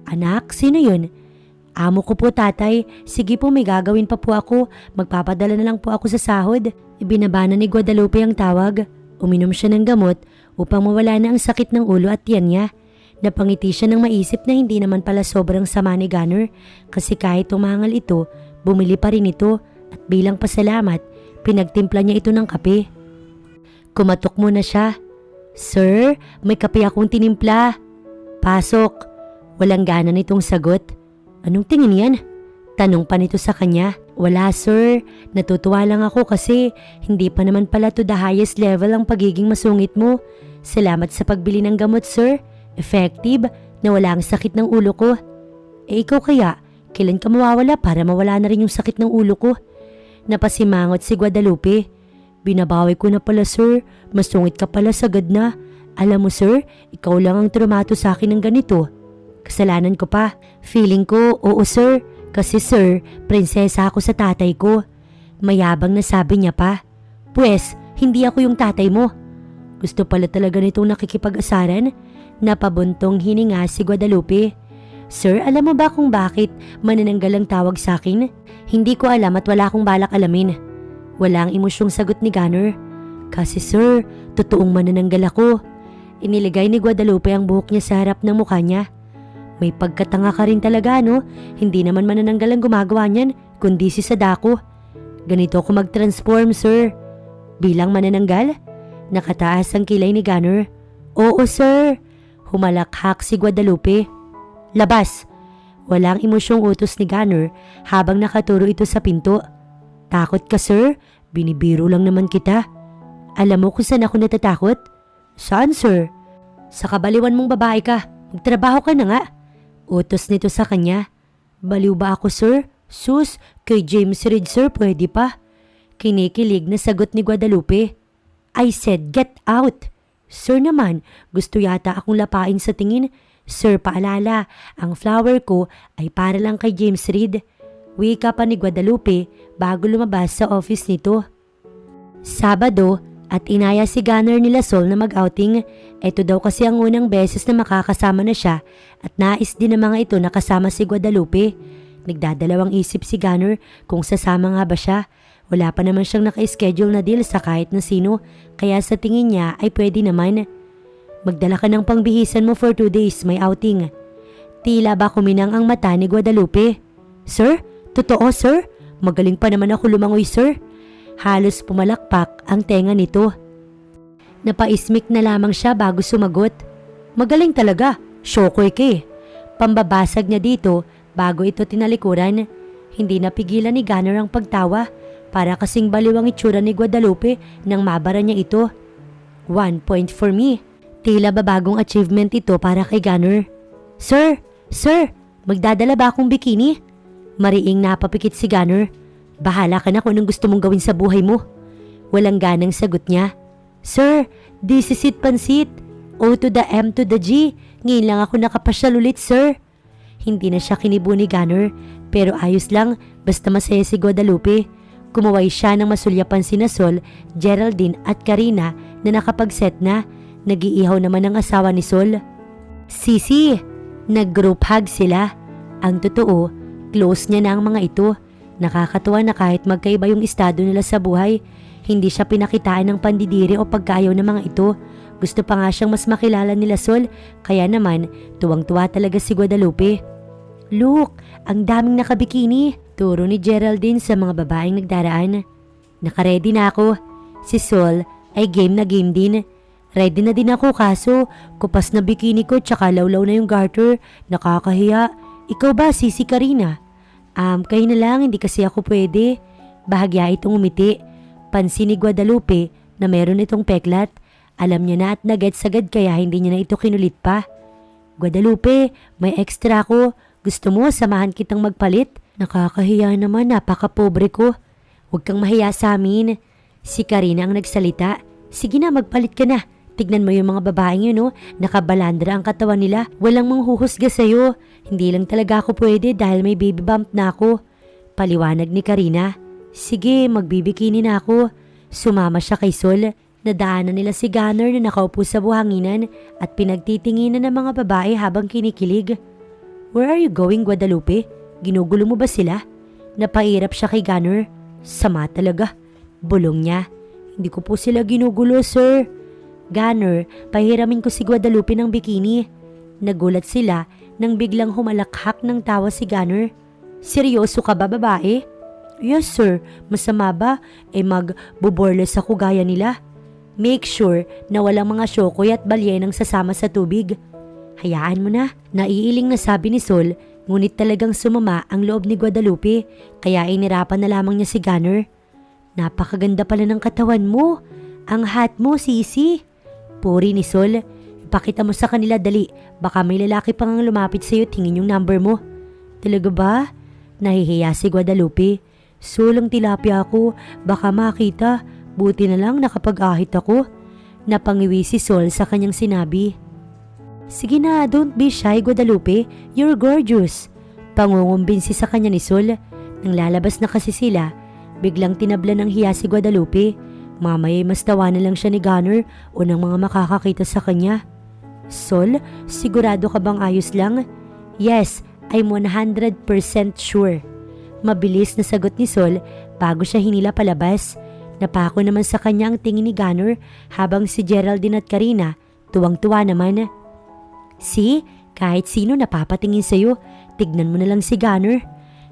Anak, sino yun? Amo ko po, tatay. Sige po, may gagawin pa po ako. Magpapadala na lang po ako sa sahod. Ibinabana ni Guadalupe ang tawag. Uminom siya ng gamot upang mawala na ang sakit ng ulo at tiyan niya. Napangiti siya nang maisip na hindi naman pala sobrang sama ni Gunner kasi kahit tumangal ito, bumili pa rin ito at bilang pasalamat, pinagtimpla niya ito ng kape. Kumatok muna siya. Sir, may kape akong tinimpla. Pasok. Walang gana nitong sagot. Anong tingin yan? Tanong pa nito sa kanya. Wala sir, natutuwa lang ako kasi hindi pa naman pala to the highest level ang pagiging masungit mo. Salamat sa pagbili ng gamot sir. Effective na wala ang sakit ng ulo ko. Ikaw kaya, kailan ka mawawala para mawala na rin yung sakit ng ulo ko? Napasimangot si Guadalupe. Binabawi ko na pala sir, masungit ka pala sagad na. Alam mo sir, ikaw lang ang trumato sa akin ng ganito. Kasalanan ko pa. Feeling ko, oo sir. Kasi sir, prinsesa ako sa tatay ko. Mayabang na sabi niya pa. Pwes, hindi ako yung tatay mo. Gusto pala talaga nitong nakikipag-asaran. Napabuntong hininga si Guadalupe. Sir, alam mo ba kung bakit manananggal ang tawag sa akin? Hindi ko alam at wala akong balak alamin. Walang emosyong sagot ni Gunner. Kasi sir, totoong manananggal ako. Iniligay ni Guadalupe ang buhok niya sa harap ng mukha niya. May pagkatanga ka rin talaga, no? Hindi naman manananggal ang gumagawa niyan, kundi si Sadako. Ganito ako mag-transform, sir. Bilang manananggal? Nakataas ang kilay ni Gunner. Oo, sir. Humalakhak si Guadalupe. Labas. Walang emosyong utos ni Gunner habang nakaturo ito sa pinto. Takot ka, sir? Binibiro lang naman kita. Alam mo kung saan ako natatakot? Saan, sir? Sa kabaliwan mong babae ka. Magtrabaho ka na nga. Utos nito sa kanya. Baliw ba ako, sir? Sus, kay James Reid, sir, pwede pa. Kinikilig na sagot ni Guadalupe. I said, get out. Sir naman, gusto yata akong lapain sa tingin. Sir, paalala, ang flower ko ay para lang kay James Reid. Wika pa ni Guadalupe bago lumabas sa office nito. Sabado, at inaya si Gunner nila Sol na mag-outing. Ito daw kasi ang unang beses na makakasama na siya at nais din ng mga ito na kasama si Guadalupe. Nagdadalawang isip si Gunner kung sasama nga ba siya. Wala pa naman siyang naka-schedule na deal sa kahit na sino kaya sa tingin niya ay pwede naman. Magdala ka ng pangbihisan mo for 2 days, may outing. Tila ba kuminang ang mata ni Guadalupe. Sir? Totoo, sir? Magaling pa naman ako lumangoy, sir. Halos pumalakpak ang tenga nito. Napaismik na lamang siya bago sumagot. Magaling talaga, syokoy ka eh. Pambabasag niya dito bago ito tinalikuran. Hindi napigilan ni Gunner ang pagtawa. Para kasing baliw ang itsura ni Guadalupe nang mabara niya ito. 1 point for me. Tila ba bagong achievement ito para kay Gunner. Sir! Sir! Magdadala ba akong bikini? Mariing napapikit si Gunner. Bahala ka na kung anong gusto mong gawin sa buhay mo. Walang ganang sagot niya. Sir! This is it, pansit. O to the M to the G. Ngayon lang ako nakapasyal ulit, sir. Hindi na siya kinibo ni Gunner. Pero ayos lang, basta masaya si Guadalupe. Kumaway siya ng masulyapan sina Sol, Geraldine at Karina na nakapag-set na. Nag-iihaw naman ang asawa ni Sol. Sisi! Nag-group hug sila. Ang totoo, close niya na ang mga ito. Nakakatuwa na kahit magkaiba yung estado nila sa buhay, hindi siya pinakitaan ng pandidiri o pagkaayaw ng mga ito. Gusto pa nga siyang mas makilala nila Sol, kaya naman tuwang-tuwa talaga si Guadalupe. Look, ang daming nakabikini. Turo ni Geraldine sa mga babaeng nagdaraan. Nakaredy na ako. Si Sol ay game na game din. Ready na din ako kaso kupas na bikini ko tsaka lawlaw na yung garter. Nakakahiya. Ikaw ba, Sisi Karina? Kayo na lang, hindi kasi ako pwede. Bahagya itong umiti. Pansin ni Guadalupe na meron itong peklat. Alam niya na at nagets agad kaya hindi niya na ito kinulit pa. Guadalupe, may extra ko. Gusto mo samahan kitang magpalit? Nakakahiya naman, napaka-pobre ko. Huwag kang mahiya sa amin. Si Karina ang nagsalita. Sige na, magpalit ka na. Tignan mo yung mga babaeng yun, oh. Nakabalandra ang katawan nila. Walang manghuhusga sa'yo. Hindi lang talaga ako pwede dahil may baby bump na ako. Paliwanag ni Karina. Sige, magbibikini na ako. Sumama siya kay Sol. Nadaanan nila si Gunner na nakaupo sa buhanginan at pinagtitinginan ng mga babae habang kinikilig. Where are you going, Guadalupe? Ginugulo mo ba sila? Napairap siya kay Gunner. Sama talaga. Bulong niya. Hindi ko po sila ginugulo, sir. Gunner, pahiramin ko si Guadalupe ng bikini. Nagulat sila nang biglang humalakhak ng tawa si Gunner. Seryoso ka ba, babae? Yes, sir. Masama ba? Magbuborles ako gaya nila. Make sure na walang mga syokoy at balyenang sasama sa tubig. Hayaan mo na. Naiiling na sabi ni Sol. Ngunit talagang sumama ang loob ni Guadalupe, kaya inirapan na lamang niya si Gunner. Napakaganda pala ng katawan mo. Ang hot mo, Sisi. Puri ni Sol. Ipakita mo sa kanila dali. Baka may lalaki pang lumapit sa'yo, tingin yung number mo. Talaga ba? Nahihiya si Guadalupe. Sulang tilapia ako. Baka makita. Buti na lang nakapag-ahit ako. Napangiwi si Sol sa kanyang sinabi. Sige na, don't be shy, Guadalupe. You're gorgeous. Pangungumbinsi sa kanya ni Sol. Nang lalabas na kasi sila, biglang tinabla ng hiya si Guadalupe. Mamaya'y mas tawa na lang siya ni Gunner o ng mga makakakita sa kanya. Sol, sigurado ka bang ayos lang? Yes, I'm 100% sure. Mabilis na sagot ni Sol bago siya hinila palabas. Napako naman sa kanya ang tingin ni Gunner habang si Geraldine at Karina tuwang-tuwa naman. See, kahit sino napapatingin sa'yo, tignan mo na lang si Gunner.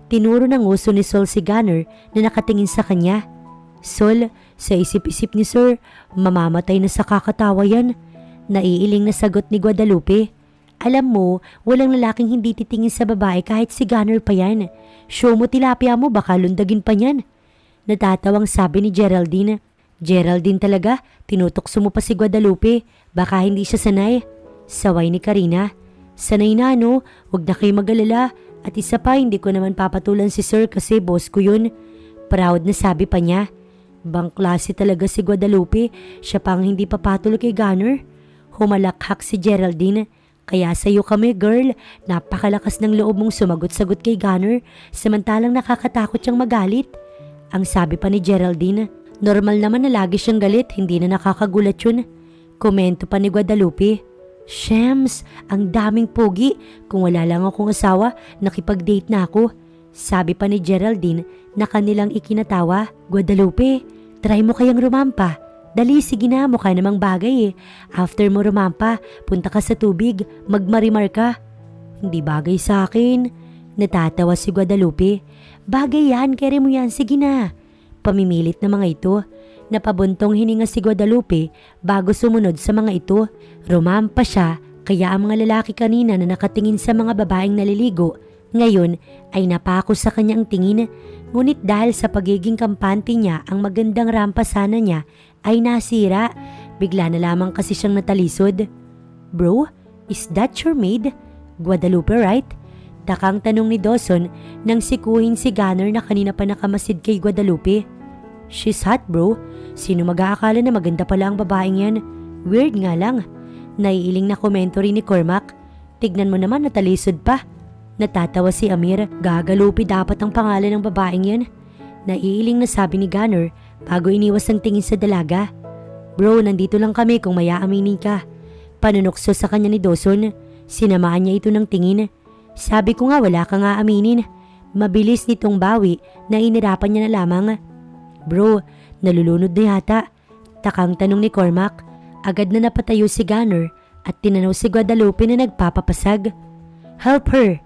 Tinuro ng uso ni Sol si Gunner na nakatingin sa kanya. Sol, sa isip-isip ni Sir, mamamatay na sa kakatawa yan. Naiiling na sagot ni Guadalupe. Alam mo, walang lalaking hindi titingin sa babae kahit si Gunner pa yan. Show mo tilapia mo, baka lundagin pa niyan. Natatawang sabi ni Geraldine. Geraldine talaga, tinutokso mo pa si Guadalupe. Baka hindi siya sanay. Saway ni Karina. Sanay na no, huwag na kayo mag-alala. At isa pa, hindi ko naman papatulan si Sir kasi boss ko yun. Proud na sabi pa niya. Bang klase talaga si Guadalupe, siya pang hindi papatuloy kay Gunner. Humalakhak si Geraldine. Kaya sa'yo kami, girl. Napakalakas ng loob mong sumagot-sagot kay Gunner, samantalang nakakatakot siyang magalit. Ang sabi pa ni Geraldine. Normal naman na lagi siyang galit, hindi na nakakagulat yun. Komento pa ni Guadalupe. Shems, ang daming pogi. Kung wala lang akong asawa, nakipag-date na ako. Sabi pa ni Geraldine na kanilang ikinatawa. Guadalupe, try mo kayang rumampa. Dali, sige na, mukha namang bagay eh. After mo rumampa, punta ka sa tubig, magmarimar ka. Hindi bagay sa akin. Natatawa si Guadalupe. Bagay yan, kere mo yan, sige na. Pamimilit na mga ito. Napabuntong hininga si Guadalupe bago sumunod sa mga ito. Rumampa siya, kaya ang mga lalaki kanina na nakatingin sa mga babaeng naliligo, ngayon ay napako sa kanyang tingin. Ngunit dahil sa pagiging kampante niya, ang magandang rampa sana niya ay nasira. Bigla na lamang kasi siyang natalisod. Bro, is that your maid? Guadalupe, right? Takang tanong ni Dawson nang sikuhin si Gunner na kanina pa nakamasid kay Guadalupe. She's hot, bro. Sino mag-aakala na maganda pala ang babaeng yan? Weird nga lang. Naiiling na komento rin ni Cormac. Tignan mo naman, natalisod pa. Natatawa si Amir. Gagalupi dapat ang pangalan ng babaeng yan. Naiiling na sabi ni Gunner bago iniwas ang tingin sa dalaga. Bro, nandito lang kami kung may aaminin ka. Panunokso sa kanya ni Dawson. Sinamaan niya ito ng tingin. Sabi ko nga wala ka nga aminin. Mabilis nitong bawi na inirapan niya na lamang. Bro, nalulunod na yata. Takang tanong ni Cormac. Agad na napatayo si Gunner at tinanaw si Guadalupe na nagpapapasag. Help her!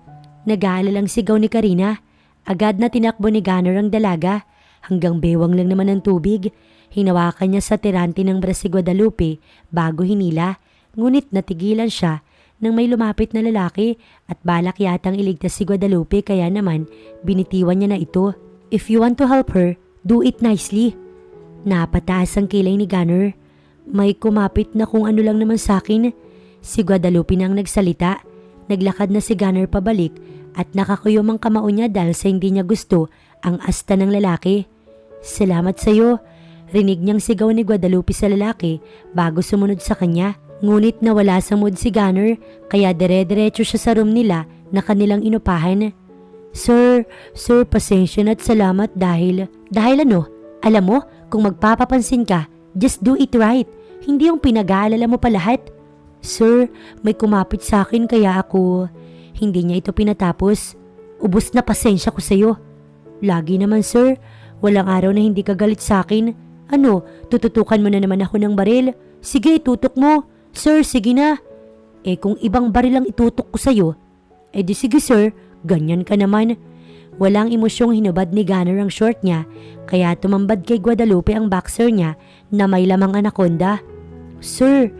Nag-aalalang sigaw ni Karina. Agad na tinakbo ni Gunner ang dalaga. Hanggang bewang lang naman ang tubig. Hinawakan niya sa tirante ng bra si Guadalupe bago hinila. Ngunit natigilan siya nang may lumapit na lalaki at balak yatang iligtas si Guadalupe kaya naman binitiwan niya na ito. If you want to help her, do it nicely. Napataas ang kilay ni Gunner. May kumapit na kung ano lang naman sa akin. Si Guadalupe nang nagsalita. Naglakad na si Gunner pabalik at nakakuyom ang kamao niya dahil sa hindi niya gusto ang asta ng lalaki. Salamat sa iyo. Rinig niyang sigaw ni Guadalupe sa lalaki bago sumunod sa kanya. Ngunit nawala sa mood si Gunner kaya dire-diretso siya sa room nila na kanilang inupahan. Sir, pasensya na at salamat dahil ano? Alam mo, kung magpapapansin ka, just do it right. Hindi yung pinag-aalala mo pa lahat. Sir, may kumapit sa akin kaya ako... Hindi niya ito pinatapos. Ubus na pasensya ko sa'yo. Lagi naman sir, walang araw na hindi ka galit sa akin. Ano, tututukan mo na naman ako ng baril? Sige, tutok mo. Sir, sige na. Eh kung ibang baril ang itutok ko sa'yo, eh di sige sir, ganyan ka naman. Walang emosyong hinubad ni Gunner ang short niya, kaya tumambad kay Guadalupe ang boxer niya na may lamang anaconda. Sir,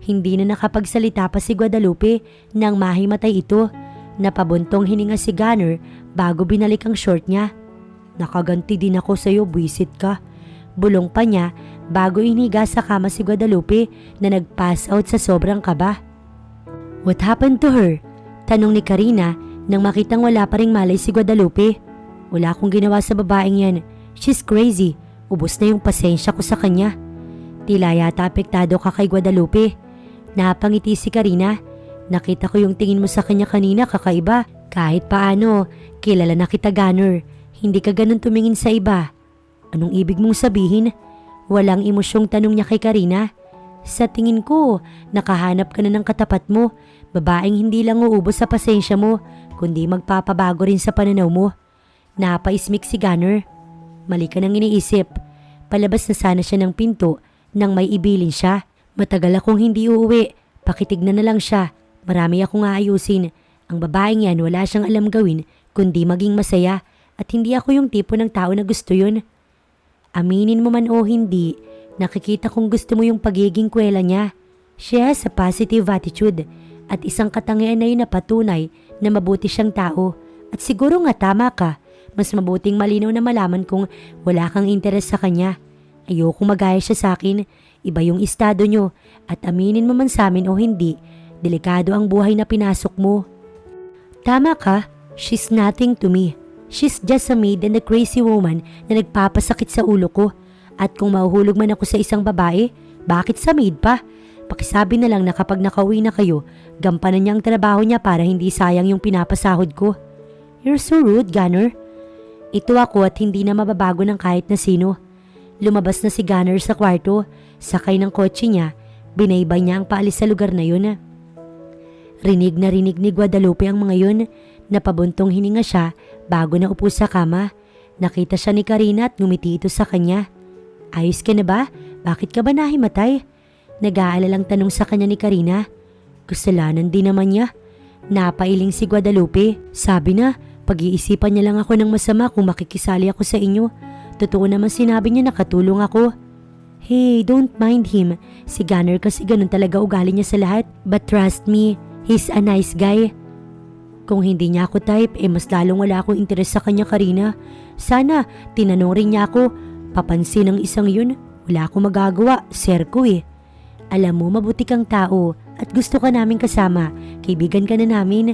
hindi na nakapagsalita pa si Guadalupe nang mahimatay ito. Napabuntong hininga si Gunner bago binalik ang short niya. Nakaganti din ako sa'yo, buwisit ka. Bulong pa niya bago iniga sa kama si Guadalupe na nag-pass out sa sobrang kaba. What happened to her? Tanong ni Karina nang makitang wala pa ring malay si Guadalupe. Wala akong ginawa sa babaeng yan. She's crazy. Ubus na yung pasensya ko sa kanya. Tila yata apektado ka kay Guadalupe. Napangiti si Karina. Nakita ko yung tingin mo sa kanya kanina, kakaiba. Kahit paano, kilala na kita Gunner. Hindi ka ganun tumingin sa iba. Anong ibig mong sabihin? Walang emosyong tanong niya kay Karina. Sa tingin ko, nakahanap ka na ng katapat mo. Babaeng hindi lang uubos sa pasensya mo, kundi magpapabago rin sa pananaw mo. Napaismik si Gunner. Mali ka nang iniisip. Palabas na sana siya ng pinto nang may ibilin siya. Matagal akong hindi uuwi. Pakitignan na lang siya. Marami akong aayusin. Ang babaeng yan wala siyang alam gawin kundi maging masaya at hindi ako yung tipo ng tao na gusto yun. Aminin mo man o hindi, nakikita kong gusto mo yung pagiging kwela niya. She has a positive attitude at isang katangian na yun na patunay na mabuti siyang tao. At siguro nga tama ka, mas mabuting malinaw na malaman kung wala kang interes sa kanya. Ayokong magaya siya sa akin, iba yung estado nyo at aminin mo man sa amin o hindi, delikado ang buhay na pinasok mo. Tama ka, she's nothing to me. She's just a maid and a crazy woman na nagpapasakit sa ulo ko. At kung mahuhulog man ako sa isang babae, bakit sa maid pa? Pakisabi na lang na kapag nakauwi na kayo, gampanan niya ang trabaho niya para hindi sayang yung pinapasahod ko. You're so rude, Gunner. Ito ako at hindi na mababago ng kahit na sino. Lumabas na si Gunner sa kwarto, sakay ng kotse niya, binaybay niya ang paalis sa lugar na yun. Rinig na rinig ni Guadalupe ang mga yun. Napabuntong hininga siya bago na upo sa kama. Nakita siya ni Karina at ngumiti ito sa kanya. Ayos ka na ba? Bakit ka ba nahimatay? Nag-aalalang tanong sa kanya ni Karina. Kasalanan din naman niya. Napailing si Guadalupe. Sabi na, pag-iisipan niya lang ako ng masama kung makikisali ako sa inyo. Totoo naman sinabi niya nakatulong ako. Hey, don't mind him. Si Gunner kasi ganun talaga ugali niya sa lahat. But trust me, he's a nice guy. Kung hindi niya ako type, mas lalong wala akong interes sa kanya, Karina. Sana, tinanong rin niya ako. Papansin ng isang yun, wala akong magagawa, sir ko eh. Alam mo, mabuti kang tao at gusto ka namin kasama. Kaibigan ka na namin.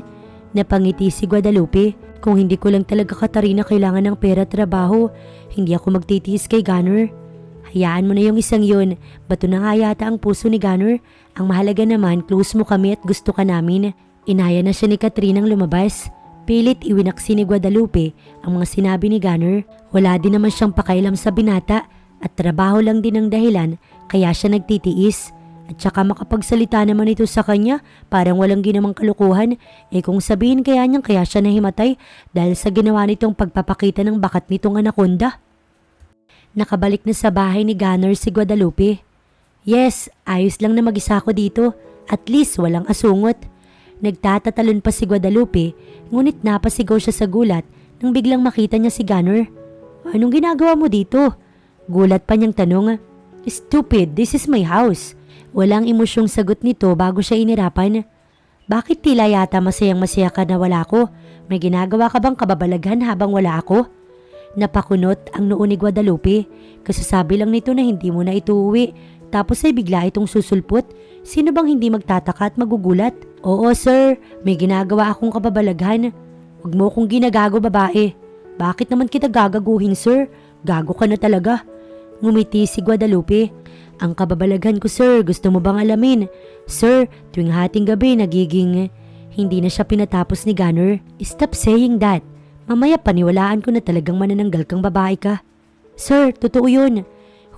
Napangiti si Guadalupe. Kung hindi ko lang talaga, Katarina, kailangan ng pera at trabaho, hindi ako magtitiis kay Gunner. Hayaan mo na yung isang yun. Bato na nga yata ang puso ni Gunner. Ang mahalaga naman, close mo kami at gusto ka namin. Inaya na siya ni Katrinang lumabas. Pilit iwinaksi ni Guadalupe ang mga sinabi ni Gunner. Wala din naman siyang pakailam sa binata at trabaho lang din ang dahilan kaya siya nagtitiis. At saka makapagsalita naman ito sa kanya parang walang ginawang kalukuhan. Kung sabihin kaya niyang kaya siya nahimatay dahil sa ginawa nitong pagpapakita ng bakat nitong anaconda. Nakabalik na sa bahay ni Gunner si Guadalupe. Yes, ayos lang na mag-isa ako dito. At least walang asungot. Nagtatatalon pa si Guadalupe, ngunit napasigaw siya sa gulat nang biglang makita niya si Gunner. Anong ginagawa mo dito? Gulat pa niyang tanong. Stupid, this is my house. Walang emosyong sagot nito bago siya inirapan. Bakit tila yata masayang-masaya ka na wala ko? May ginagawa ka bang kababalaghan habang wala ako? Napakunot ang noo ni Guadalupe. Kasasabi lang nito na hindi mo na ito uwi. Tapos ay bigla itong susulpot. Sino bang hindi magtataka at magugulat? Oo sir, may ginagawa akong kababalaghan. Huwag mo akong ginagago babae. Bakit naman kita gagaguhin sir? Gago ka na talaga. Ngumiti si Guadalupe. Ang kababalaghan ko sir, gusto mo bang alamin? Sir, tuwing hating gabi nagiging... Hindi na siya pinatapos ni Gunner. Stop saying that. Mamaya paniwalaan ko na talagang manananggal kang babae ka. Sir, totoo yun.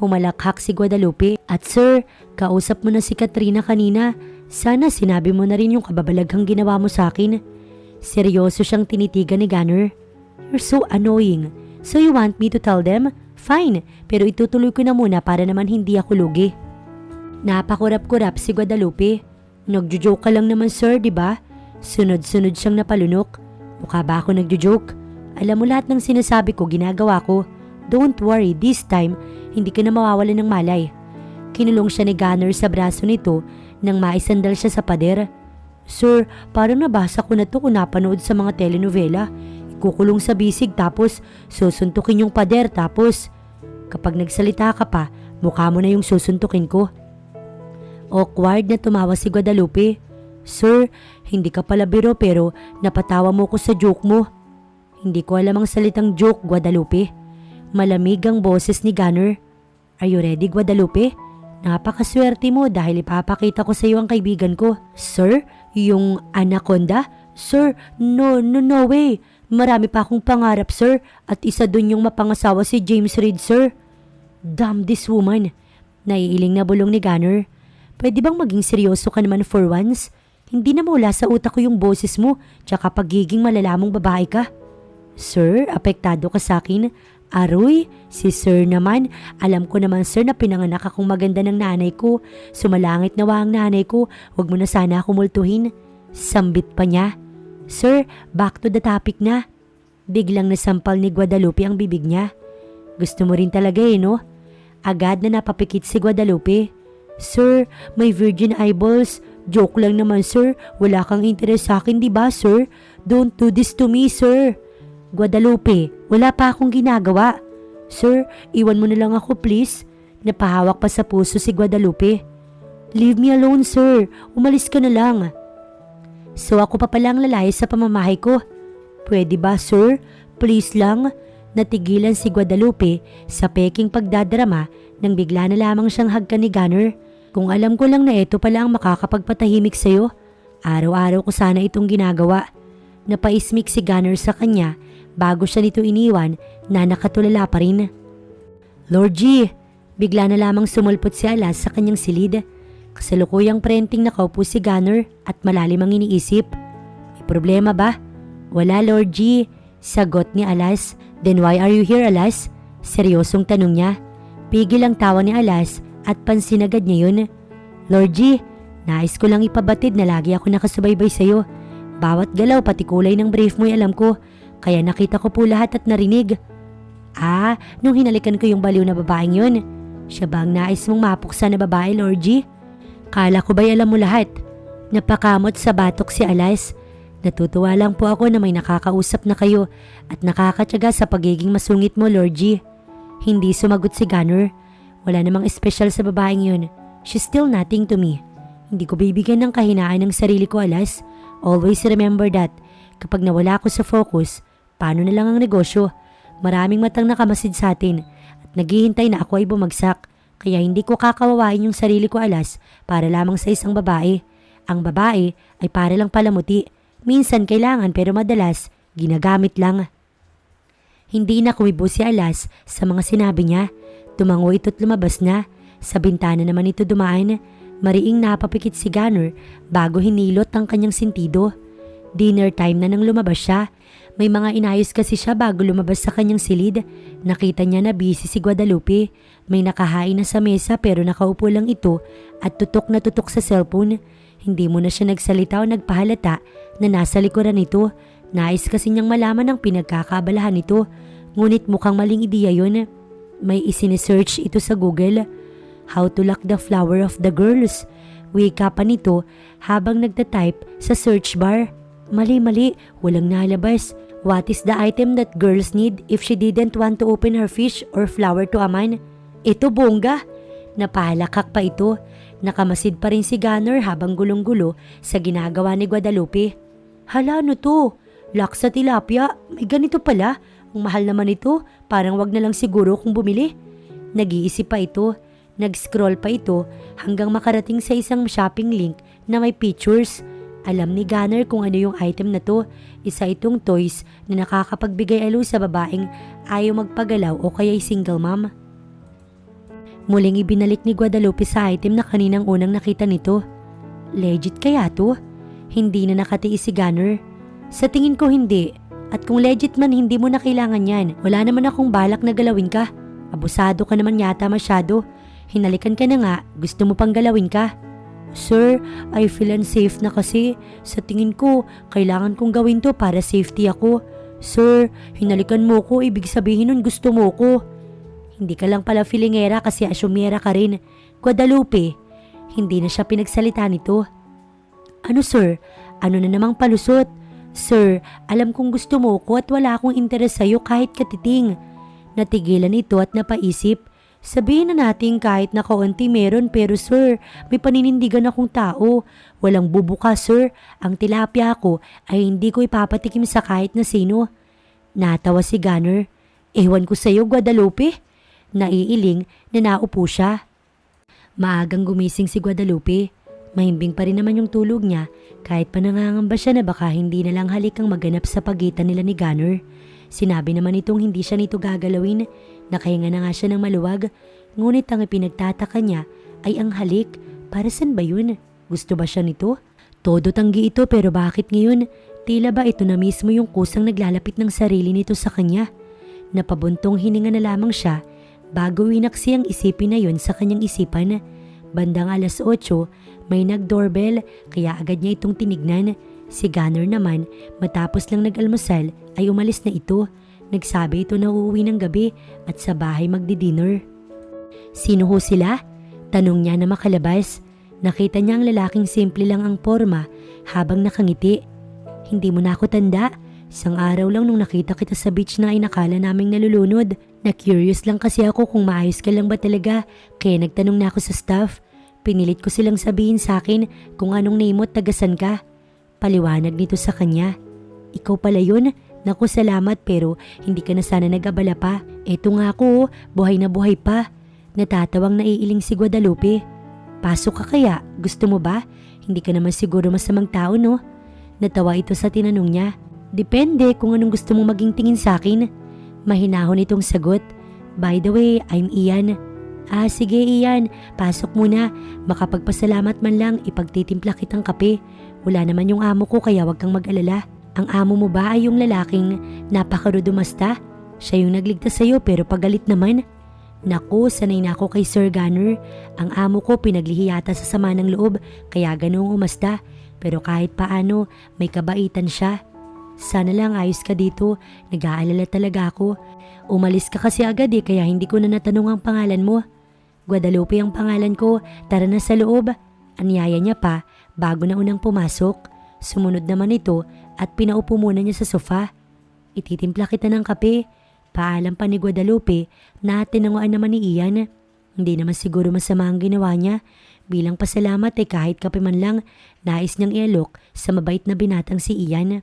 Humalakhak si Guadalupe. At sir, kausap mo na si Katrina kanina. Sana sinabi mo na rin yung kababalaghang ginawa mo sa akin. Seryoso siyang tinitigan ni Gunner. You're so annoying. So you want me to tell them? Fine, pero itutuloy ko na muna para naman hindi ako lugi. Napakurap-kurap si Guadalupe. Nagjo-joke ka lang naman sir, di ba? Sunod-sunod siyang napalunok. Mukha ba ako nagjo-joke? Alam mo lahat ng sinasabi ko, ginagawa ko. Don't worry, this time, hindi ka na mawawalan ng malay. Kinulong siya ni Gunner sa braso nito nang maisandal siya sa pader. Sir, parang nabasa ko na to kung napanood sa mga telenovela. Ikukulong sa bisig tapos susuntukin yung pader tapos kapag nagsalita ka pa, mukha mo na yung susuntukin ko. Awkward na tumawa si Guadalupe. Sir, hindi ka pala biro pero napatawa mo ko sa joke mo. Hindi ko alam ang salitang joke, Guadalupe. Malamig ang boses ni Gunner. Are you ready, Guadalupe? Napakaswerte mo dahil ipapakita ko sa iyo ang kaibigan ko. Sir, yung anaconda? Sir, no way. Marami pa akong pangarap, sir. At isa dun yung mapangasawa si James Reid, sir. Damn this woman. Naiiling na bulong ni Gunner. Pwede bang maging seryoso ka naman for once? Hindi na mawala sa utak ko yung boses mo tsaka pagiging malalamong babae ka. Sir, apektado ka sa akin. Aroy, si sir naman. Alam ko naman sir na pinanganak akong maganda ng nanay ko. Sumalangit nawa ang nanay ko. Huwag mo na sana ako multuhin. Sambit pa niya. Sir, back to the topic na. Biglang nasampal ni Guadalupe ang bibig niya. Gusto mo rin talaga no? Agad na napapikit si Guadalupe. Sir, may virgin eyeballs. Joke lang naman sir. Wala kang interes sa akin, di ba sir? Don't do this to me sir. Guadalupe, wala pa akong ginagawa. Sir, iwan mo na lang ako please. Napahawak pa sa puso si Guadalupe. Leave me alone sir. Umalis ka na lang. So ako pa palang lalayas sa pamamahay ko. Pwede ba sir? Please lang. Natigilan si Guadalupe sa peking pagdadrama nang bigla na lamang siyang hagkan ni Gunner. Kung alam ko lang na ito pala ang makakapagpatahimik sa'yo, araw-araw ko sana itong ginagawa. Napaismik si Gunner sa kanya bago siya nito iniwan na nakatulala pa rin. Lord G, bigla na lamang sumulpot si Alas sa kanyang silid. Kasalukuyang prenting nakaupo si Gunner at malalim ang iniisip. May problema ba? Wala Lord G, sagot ni Alas. Then why are you here Alas? Seryosong tanong niya. Pigil ang tawa ni Alas at pansin agad niya yun. Lord G, nais ko lang ipabatid na lagi ako nakasubaybay sa'yo. Bawat galaw pati kulay ng brief mo'y alam ko, kaya nakita ko po lahat at narinig. Nung hinalikan ko yung baliw na babaeng yun. Siya ba ang nais mong mapuksa na babae, Lord G? Kala ko ba'y alam mo lahat? Napakamot sa batok si Alas. Natutuwa lang po ako na may nakakausap na kayo at nakakatyaga sa pagiging masungit mo, Lord G. Hindi sumagot si Gunner. Wala namang espesyal sa babaeng yun. She's still nothing to me. Hindi ko bibigyan ng kahinaan ng sarili ko, Alas. Always remember that. Kapag nawala ako sa focus, paano na lang ang negosyo? Maraming matang nakamasid sa atin at naghihintay na ako ay bumagsak. Kaya hindi ko kakawawain yung sarili ko, Alas, para lamang sa isang babae. Ang babae ay para lang palamuti. Minsan kailangan pero madalas ginagamit lang. Hindi na kumibo si Alas sa mga sinabi niya. Tumango ito't lumabas na. Sa bintana naman ito dumaan. Mariing napapikit si Gunner bago hinilot ang kanyang sentido. Dinner time na nang lumabas siya. May mga inayos kasi siya bago lumabas sa kanyang silid. Nakita niya na busy si Guadalupe. May nakahain na sa mesa pero nakaupo lang ito at tutok na tutok sa cellphone. Hindi mo na siya nagsalita o nagpahalata na nasa likuran nito. Nais kasi niyang malaman ang pinagkakabalahan nito. Ngunit mukhang maling ideya yun. May isinisearch ito sa Google. How to lock the flower of the girls. Wika pa nito habang nagtatype sa search bar. Mali, walang nalabas. What is the item that girls need if she didn't want to open her fish or flower to a man? Ito bongga. Napalakak pa ito. Nakamasid pa rin si Gunner habang gulong-gulo sa ginagawa ni Guadalupe. Hala, ano to? Lock sa tilapia. May ganito pala. Ang mahal naman ito. Parang wag na lang siguro kung bumili. Nag-iisip pa ito. Nag-scroll pa ito hanggang makarating sa isang shopping link na may pictures. Alam ni Gunner kung ano yung item na to. Isa itong toys na nakakapagbigay alo sa babaeng ayaw magpagalaw o kaya'y single mom. Muling ibinalik ni Guadalupe sa item na kaninang unang nakita nito. Legit kaya to? Hindi na nakatiis si Gunner. Sa tingin ko hindi. At kung legit man hindi mo na kailangan yan. Wala naman akong balak na galawin ka. Abusado ka naman yata masyado. Hinalikan ka na nga, gusto mo pang galawin ka. Sir, I feel unsafe na kasi. Sa tingin ko, kailangan kong gawin to para safety ako. Sir, hinalikan mo ko, ibig sabihin nun gusto mo ko. Hindi ka lang pala feelingera kasi asyumera ka rin. Guadalupe, hindi na siya pinagsalita nito. Ano sir? Ano na namang palusot? Sir, alam kong gusto mo ko at wala akong interes sa'yo kahit katiting. Natigilan ito at napaisip. Sabihin na natin kahit na kaunti meron pero sir, may paninindigan akong tao. Walang bubuka sir. Ang tilapia ko ay hindi ko ipapatikim sa kahit na sino. Natawa si Gunner. Ewan ko sa'yo Guadalupe. Naiiling na naupo siya. Maagang gumising si Guadalupe. Mahimbing pa rin naman yung tulog niya kahit pa nangangamba siya na baka hindi na lang halik ang maganap sa pagitan nila ni Gunner. Sinabi naman itong hindi siya nito gagalawin. Nakahinga na nga siya ng maluwag. Ngunit ang ipinagtataka niya ay ang halik. Para saan ba yun? Gusto ba siya nito? Todo tanggi ito pero bakit ngayon? Tila ba ito na mismo yung kusang naglalapit ng sarili nito sa kanya? Napabuntong hininga na lamang siya bago winaksi ang isipin na yun sa kanyang isipan. Bandang 8:00, may nag-doorbell kaya agad niya itong tinignan. Si Gunner naman, matapos lang nag-almusal ay umalis na ito. Nagsabi ito na uuwi ng gabi at sa bahay magdi-dinner. Sino ho sila? Tanong niya na makalabas. Nakita niya ang lalaking simple lang ang porma habang nakangiti. Hindi mo na ako tanda. Isang araw lang nung nakita kita sa beach na ay nakala naming nalulunod. Na-curious lang kasi ako kung maayos ka lang ba talaga. Kaya nagtanong na ako sa staff. Pinilit ko silang sabihin sa akin kung anong name mo at tagasan ka. Paliwanag nito sa kanya. Ikaw pala yun? Naku salamat pero hindi ka na sana nag-abala pa. Eto nga ako, buhay na buhay pa. Natatawang naiiling si Guadalupe. Pasok ka kaya? Gusto mo ba? Hindi ka naman siguro masamang tao no? Natawa ito sa tinanong niya. Depende kung anong gusto mong maging tingin sa akin. Mahinahon itong sagot. By the way, I'm Ian. Sige Ian, pasok muna. Makapagpasalamat man lang ipagtitimpla kitang kape. Wala naman yung amo ko kaya wag kang mag-alala. Ang amo mo ba ay yung lalaking napakarudumasta? Siya yung nagligtas sa'yo pero pagalit naman. Naku, sanay na ako kay Sir Gunner. Ang amo ko pinaglihi yata sa sama ng loob kaya ganung umasta. Pero kahit paano, may kabaitan siya. Sana lang ayos ka dito, nag-aalala talaga ako. Umalis ka kasi agad kaya hindi ko na natanong ang pangalan mo. Guadalupe ang pangalan ko, tara na sa loob. Anyaya niya pa bago na unang pumasok. Sumunod naman ito at pinaupo muna niya sa sofa. Ititimpla kita ng kape. Paalam pa ni Guadalupe na tinanguan naman ni Ian. Hindi naman siguro masama ang ginawa niya. Bilang pasalamat kahit kape man lang, nais niyang ialok sa mabait na binatang si Ian.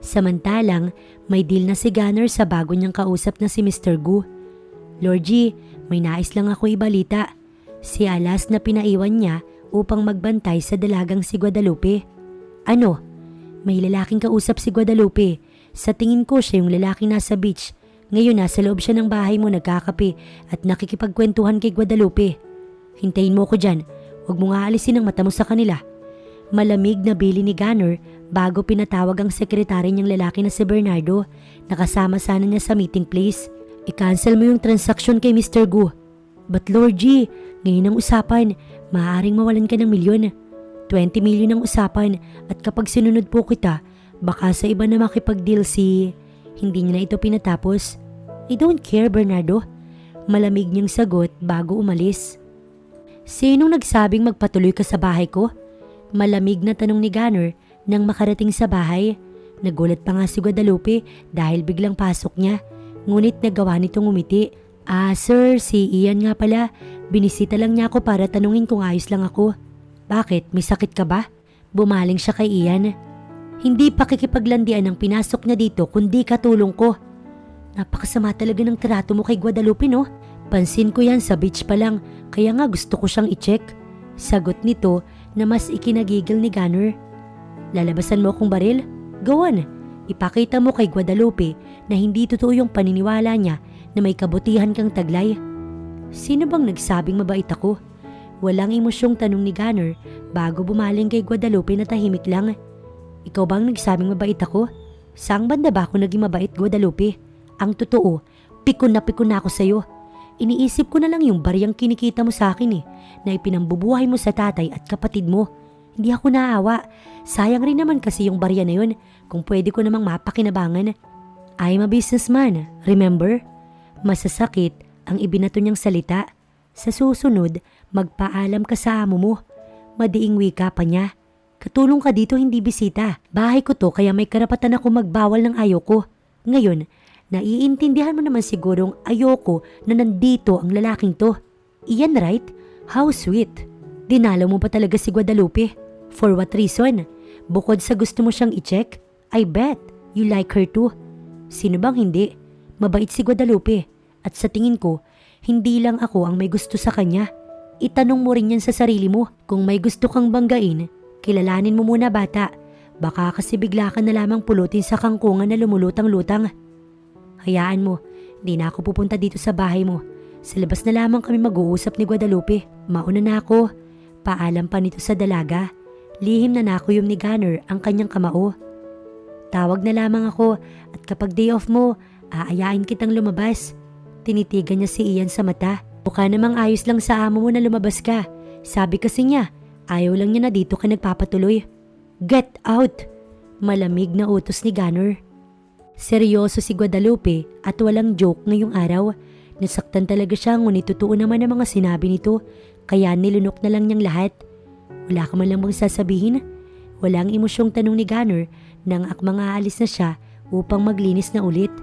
Samantalang, may deal na si Gunner sa bago niyang kausap na si Mr. Gu. Lord G, may nais lang ako ibalita. Si Alas na pinaiwan niya upang magbantay sa dalagang si Guadalupe. Ano? May lalaking kausap si Guadalupe. Sa tingin ko siya yung lalaking nasa beach. Ngayon nasa loob siya ng bahay mo nagkakape at nakikipagkwentuhan kay Guadalupe. Hintayin mo ko dyan. Huwag mo nga alisin ang mata mo sa kanila. Malamig na bili ni Gunner bago pinatawag ang sekretary niyang lalaki na si Bernardo. Nakasama sana niya sa meeting place. I-cancel mo yung transaction kay Mr. Gu. But Lord G, ngayon ang usapan. Maaaring mawalan ka ng milyon. 20 milyon ang usapan at kapag sinunod po kita, baka sa iba na makipag-deal si... Hindi niya na ito pinatapos. I don't care, Bernardo. Malamig niyang sagot bago umalis. Sinong nagsabing magpatuloy ka sa bahay ko? Malamig na tanong ni Gunner nang makarating sa bahay. Nagulat pa nga si Guadalupe dahil biglang pasok niya. Ngunit nagawa nitong umiti. Sir, si Ian nga pala. Binisita lang niya ako para tanungin kung ayos lang ako. Bakit? May sakit ka ba? Bumaling siya kay Ian. Hindi pakikipaglandian ang pinasok niya dito kundi katulong ko. Napakasama talaga ng trato mo kay Guadalupe, no? Pansin ko yan sa beach pa lang, kaya nga gusto ko siyang i-check. Sagot nito na mas ikinagigil ni Gunner. Lalabasan mo akong baril? Go on. Ipakita mo kay Guadalupe na hindi totoo yung paniniwala niya na may kabutihan kang taglay. Sino bang nagsabing mabait ako? Walang emosyong tanong ni Gunner bago bumaling kay Guadalupe na tahimik lang. Ikaw bang nagsabing mabait ako? Saang banda ba ako naging mabait, Guadalupe? Ang totoo, pikon na ako sa'yo. Iniisip ko na lang yung bariyang kinikita mo sa akin na ipinambubuhay mo sa tatay at kapatid mo. Hindi ako naawa. Sayang rin naman kasi yung barya na yun kung pwede ko namang mapakinabangan. I'm a businessman, remember? Masasakit ang ibinato niyang salita. Sa susunod, magpaalam ka sa amo mo. Madiing wika pa niya. Katulong ka dito, hindi bisita. Bahay ko to kaya may karapatan ako magbawal ng ayoko. Ngayon, naiintindihan mo naman sigurong ayoko na nandito ang lalaking to. Iyan, right? How sweet. Dinalaw mo pa talaga si Guadalupe. For what reason? Bukod sa gusto mo siyang i-check, I bet you like her too. Sino bang hindi? Mabait si Guadalupe. At sa tingin ko, hindi lang ako ang may gusto sa kanya. Itanong mo rin yan sa sarili mo. Kung may gusto kang banggain, kilalanin mo muna bata. Baka kasi bigla ka na lamang pulutin sa kangkungan na lumulutang-lutang. Hayaan mo, hindi na ako pupunta dito sa bahay mo. Sa labas na lamang kami mag-uusap ni Guadalupe. Mauna na ako. Paalam pa nito sa dalaga. Lihim na nakuyom ni Gunner ang kanyang kamao. Tawag na lamang ako at kapag day off mo, aayain kitang lumabas. Tinitigan niya si Ian sa mata. Mukha namang ayos lang sa amo mo na lumabas ka. Sabi kasi niya, ayaw lang niya na dito ka nagpapatuloy. Get out! Malamig na utos ni Gunner. Seryoso si Guadalupe at walang joke ngayong araw. Nasaktan talaga siya ngunit totoo naman ang mga sinabi nito kaya nilunok na lang niyang lahat. Wala ka man lang bang sasabihin? Walang emosyong tanong ni Gunner nang akmang aalis na siya upang maglinis na ulit.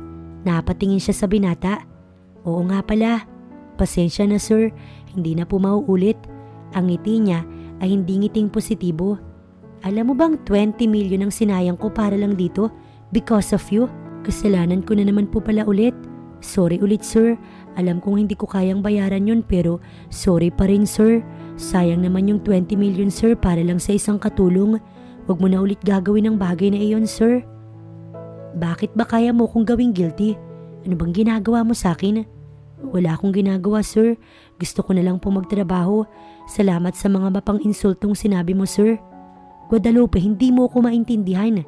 Napatingin siya sa binata. Oo nga pala. Pasensya na sir, hindi na po mauulit. Ang ngiti niya ay hindi ngiting positibo. Alam mo bang 20 milyon ang sinayang ko para lang dito? Because of you? Kasalanan ko na naman po pala ulit. Sorry ulit sir. Alam kong hindi ko kayang bayaran yun pero sorry pa rin sir. Sayang naman yung 20 million sir para lang sa isang katulong. Huwag mo na ulit gagawin ang bagay na iyon sir. Bakit ba kaya mo kong gawing guilty? Ano bang ginagawa mo sa akin? Wala akong ginagawa sir. Gusto ko na lang po magtrabaho. Salamat sa mga mapang insultong sinabi mo sir. Guadalupe, hindi mo ko maintindihan.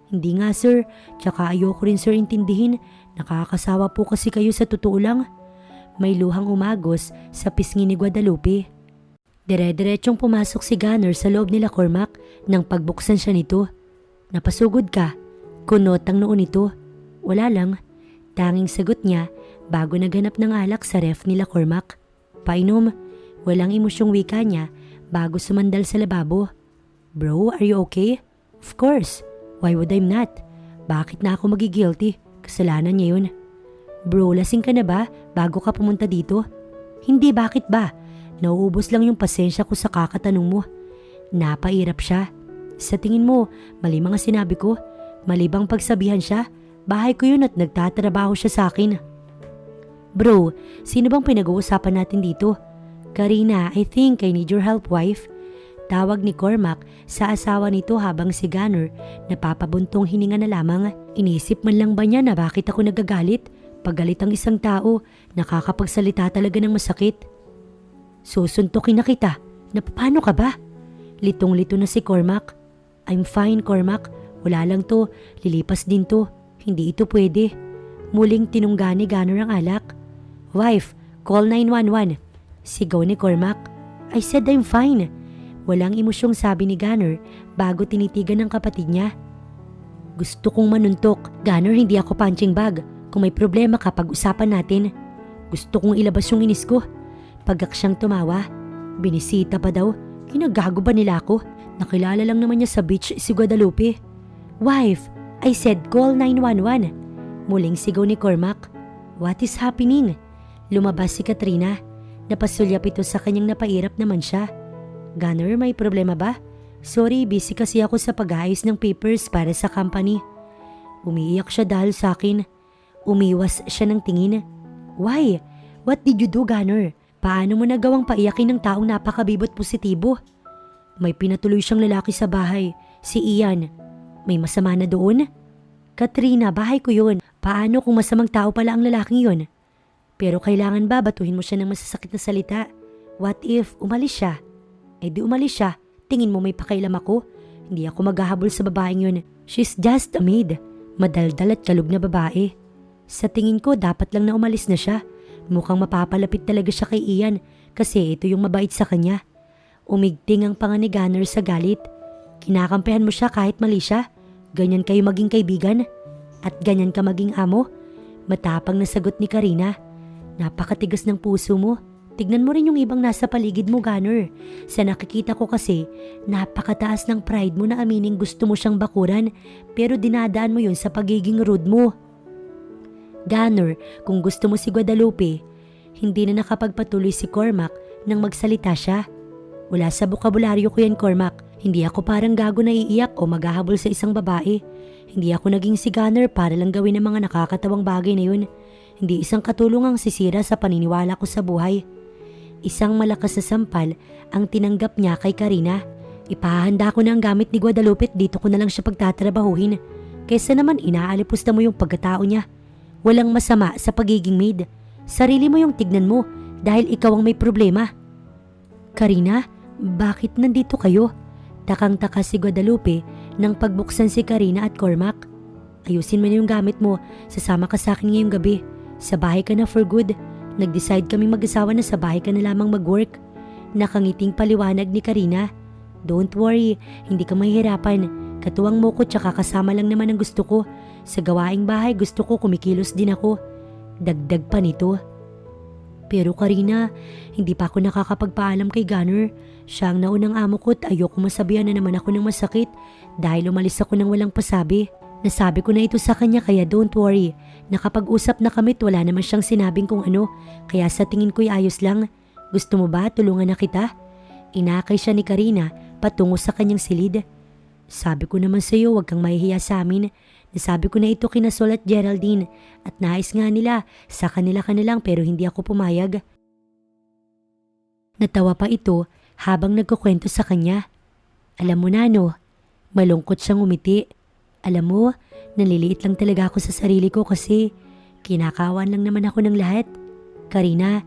Hindi nga sir, tsaka ayoko rin sir intindihin. Nakakasawa po kasi kayo sa totoo lang. May luhang umagos sa pisngi ni Guadalupe. Dire-diretsong pumasok si Gunner sa loob nila Cormac nang pagbuksan siya nito. "Napasugod ka?" Kunot ang noon nito. "Wala lang." Tanging sagot niya bago naghanap ng alak sa ref nila Cormac. "Painom." Walang emosyong wika niya bago sumandal sa lababo. "Bro, are you okay?" "Of course. Why would I not? Bakit na ako magigilty? Kasalanan niya yun." "Bro, lasing ka na ba bago ka pumunta dito?" "Hindi, bakit ba? Nauubos lang yung pasensya ko sa kakatanong mo." Napairap siya. "Sa tingin mo, mali mga sinabi ko? Mali bang pagsabihan siya? Bahay ko yun at nagtatrabaho siya sa akin." "Bro, sino bang pinag-uusapan natin dito?" "Karina, I think I need your help, wife." Tawag ni Cormac sa asawa nito habang si Gunner napapabuntong hininga na lamang. Inisip man lang ba niya na bakit ako nagagalit? Paggalit ang isang tao, nakakapagsalita talaga ng masakit. "Susuntukin na kita. Paano ka ba?" Litong-lito na si Cormac. "I'm fine, Cormac. Wala lang to. Lilipas din to. Hindi ito pwede." Muling tinungga ni Gunner ang alak. "Wife, call 911. Sigaw ni Cormac. "I said I'm fine." Walang emosyong sabi ni Gunner bago tinitigan ng kapatid niya. "Gusto kong manuntok. Gunner, hindi ako punching bag. Kung may problema ka, pag-usapan natin." "Gusto kong ilabas yung inis ko." Pagak siyang tumawa. Binisita pa daw. Kinagago ba nila ako? Nakilala lang naman niya sa beach si Guadalupe. "Wife, I said call 911. Muling sigaw ni Cormac. "What is happening?" Lumabas si Katrina. Napasulyap ito sa kanyang napairap naman siya. "Gunner, may problema ba?" "Sorry, busy kasi ako sa pag-aayos ng papers para sa company." Umiiyak siya dahil sa akin. Umiwas siya ng tingin. "Why? What did you do, Gunner? Paano mo nagawang paiyakin ng taong napakabibot positibo?" "May pinatuloy siyang lalaki sa bahay, si Ian." "May masama na doon?" "Katrina, bahay ko yun. Paano kung masamang tao pala ang lalaking yun?" "Pero kailangan ba batuhin mo siya ng masasakit na salita? What if umalis siya?" "Eh di umalis siya. Tingin mo may pakailam ako? Hindi ako maghahabol sa babaeng yun. She's just a maid." Madaldal at kalog na babae. "Sa tingin ko dapat lang na umalis na siya. Mukhang mapapalapit talaga siya kay Ian kasi ito yung mabait sa kanya." Umigting ang panga ni Gunner sa galit. "Kinakampihan mo siya kahit mali siya? Ganyan kayo maging kaibigan? At ganyan ka maging amo?" Matapang na sagot ni Karina. "Napakatigas ng puso mo. Tignan mo rin yung ibang nasa paligid mo, Gunner. Sa nakikita ko kasi, napakataas ng pride mo na amining gusto mo siyang bakuran pero dinadaan mo yun sa pagiging rude mo." "Gunner, kung gusto mo si Guadalupe." Hindi na nakapagpatuloy si Cormac nang magsalita siya. "Wala sa bokabularyo ko yan, Cormac. Hindi ako parang gago na iiyak o maghahabol sa isang babae. Hindi ako naging si Gunner para lang gawin ang mga nakakatawang bagay na yun. Hindi isang katulong ang sisira sa paniniwala ko sa buhay." Isang malakas na sampal ang tinanggap niya kay Karina. "Ipahanda ko na ang gamit ni Guadalupe at dito ko na lang siya pagtatrabahuhin. Kaysa naman inaalipusta mo yung pagkatao niya. Walang masama sa pagiging maid. Sarili mo yung tignan mo dahil ikaw ang may problema." "Karina, bakit nandito kayo?" Takang-taka si Guadalupe nang pagbuksan si Karina at Cormac. "Ayusin mo na yung gamit mo. Sasama ka sa akin ngayong gabi. Sa bahay ka na for good. Nag-decide kaming mag-asawa na sa bahay ka na lamang mag-work." Nakangiting paliwanag ni Karina. "Don't worry, hindi ka mahihirapan. Katuwang mo ko tsaka kasama lang naman ang gusto ko. Sa gawaing bahay gusto ko kumikilos din ako." Dagdag pa nito. "Pero Karina, hindi pa ako nakakapagpaalam kay Gunner. Siya ang naunang amo ko at ayoko masabihan na naman ako ng masakit dahil umalis ako ng walang pasabi. Nasabi ko na ito sa kanya kaya don't worry. Nakapag-usap na kami at wala naman siyang sinabing kung ano kaya sa tingin ko'y ayos lang. Gusto mo ba tulungan na kita?" Inakay siya ni Karina patungo sa kanyang silid. "Sabi ko naman sa iyo huwag kang mahihiya sa amin. Nasabi ko na ito kina Sol at Geraldine at nais nga nila sa kanila kanilang pero hindi ako pumayag." Natawa pa ito habang nagkukwento sa kanya. "Alam mo na no?" Malungkot siyang umiti. "Alam mo, naliliit lang talaga ako sa sarili ko kasi kinakawan lang naman ako ng lahat. Karina,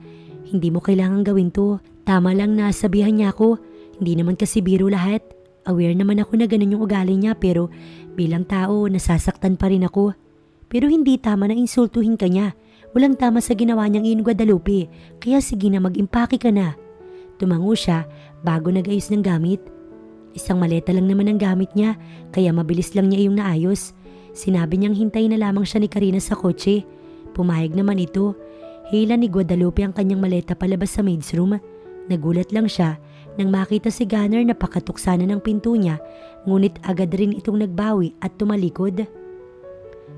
hindi mo kailangang gawin to. Tama lang na sabihan niya ako. Hindi naman kasi biro lahat. Aware naman ako na ganun yung ugali niya pero bilang tao nasasaktan pa rin ako. Pero hindi tama na insultuhin ka niya. Walang tama sa ginawa niyang iyon, Guadalupe. Kaya sige na, mag-impake ka na. Tumango siya bago nag-ayos ng gamit. Isang maleta lang naman ang gamit niya, kaya mabilis lang niya iyong naayos. Sinabi niyang hintayin na lamang siya ni Karina sa kotse. Pumayag naman ito. Hila ni Guadalupe ang kanyang maleta palabas sa maid's room. Nagulat lang siya nang makita si Gunner na pakatuksa na ng pinto niya, ngunit agad rin itong nagbawi at tumalikod.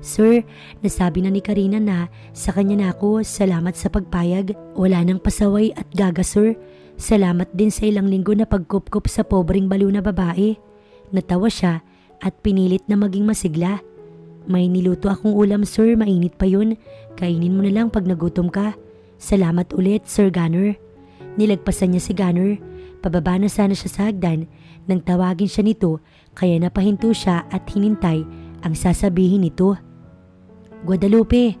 Sir, nasabi na ni Karina na sa kanya na ako, salamat sa pagpayag. Wala nang pasaway at gaga, sir. Salamat din sa ilang linggo na pagkupkup sa pobreng baliw na babae. Natawa siya at pinilit na maging masigla. May niluto akong ulam, sir, mainit pa yun. Kainin mo na lang pag nagutom ka. Salamat ulit, Sir Gunner. Nilagpasan niya si Gunner. Pababa na sana siya sa hagdan nang tawagin siya nito, kaya napahinto siya at hinintay ang sasabihin nito. Guadalupe.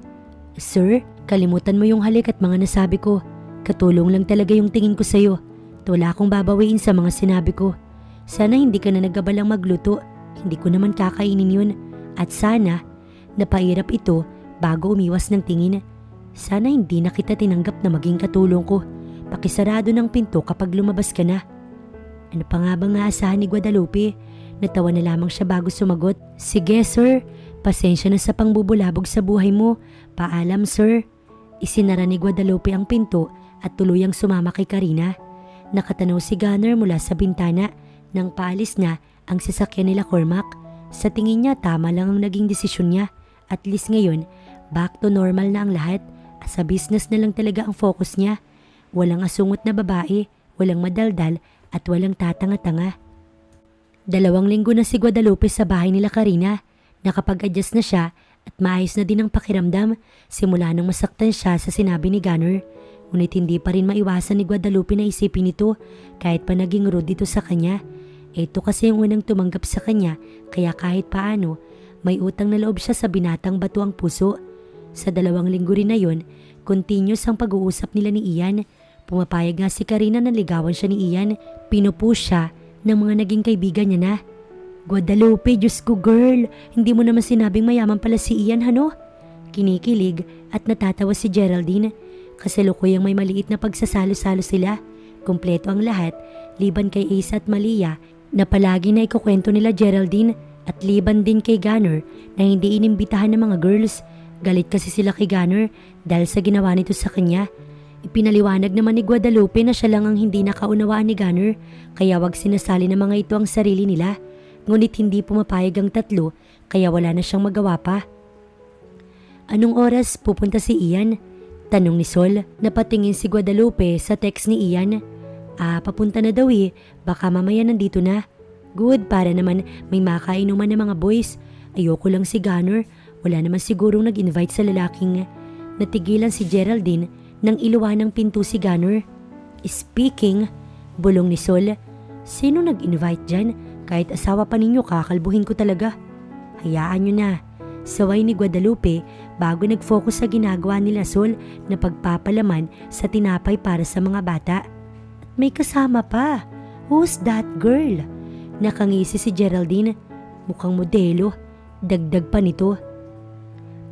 Sir, kalimutan mo yung halik at mga nasabi ko. Katulong lang talaga yung tingin ko sa'yo. Wala akong babawiin sa mga sinabi ko. Sana hindi ka na nagabalang magluto. Hindi ko naman kakainin yun. At sana, napairap ito bago umiwas ng tingin. Sana hindi na kita tinanggap na maging katulong ko. Pakisarado ng pinto kapag lumabas ka na. Ano pa nga bang naasahan ni Guadalupe? Natawa na lamang siya bago sumagot. Sige, sir. Pasensya na sa pangbubulabog sa buhay mo. Paalam, sir. Isinara ni Guadalupe ang pinto at tuluyang sumama kay Karina. Nakatanaw si Gunner mula sa bintana nang paalis na ang sasakyan nila Cormac. Sa tingin niya tama lang ang naging desisyon niya. At least ngayon, back to normal na ang lahat. Sa business na lang talaga ang focus niya. Walang asungot na babae, walang madaldal at walang tatanga-tanga. 2 linggo na si Guadalupe sa bahay nila Karina. Nakapag-adjust na siya at maayos na din ang pakiramdam simula nang masaktan siya sa sinabi ni Gunner. Ngunit hindi pa rin maiwasan ni Guadalupe na isipin ito kahit pa naging rude dito sa kanya. Ito kasi yung unang tumanggap sa kanya kaya kahit paano may utang na loob siya sa binatang bato ang puso. Sa 2 linggo rin na yun, continuous ang pag-uusap nila ni Ian. Pumapayag nga si Karina na ligawan siya ni Ian. Pinupush siya ng mga naging kaibigan niya na. Guadalupe, Diyos ko girl, hindi mo naman sinabing mayaman pala si Ian, hano? Kinikilig at natatawa si Geraldine. Kasalukuyang may maliit na pagsasalo-salo sila. Kumpleto ang lahat, liban kay Ace at Malia na palagi na ikukwento nila Geraldine at liban din kay Gunner na hindi inimbitahan ng mga girls. Galit kasi sila kay Gunner dahil sa ginawa nito sa kanya. Ipinaliwanag naman ni Guadalupe na siya lang ang hindi nakaunawaan ni Gunner kaya wag sinasali ng mga ito ang sarili nila. Ngunit hindi pumapayag ang tatlo kaya wala na siyang magawa pa. Anong oras pupunta si Ian? Tanong ni Sol. Napatingin si Guadalupe sa text ni Ian. Papunta na daw eh. Baka mamaya nandito na. Good, para naman may makainuman ng mga boys. Ayoko lang si Gunner. Wala naman sigurong nag-invite sa lalaking. Natigilan si Geraldine nang iluwa ng pinto si Gunner. Speaking, bulong ni Sol. Sino nag-invite dyan? Kahit asawa pa ninyo, kakalbuhin ko talaga. Hayaan nyo na. Saway ni Guadalupe bago nag-focus sa ginagawa nila Sol na pagpapalaman sa tinapay para sa mga bata. At may kasama pa. Who's that girl? Nakangisi si Geraldine. Mukhang modelo. Dagdag pa nito.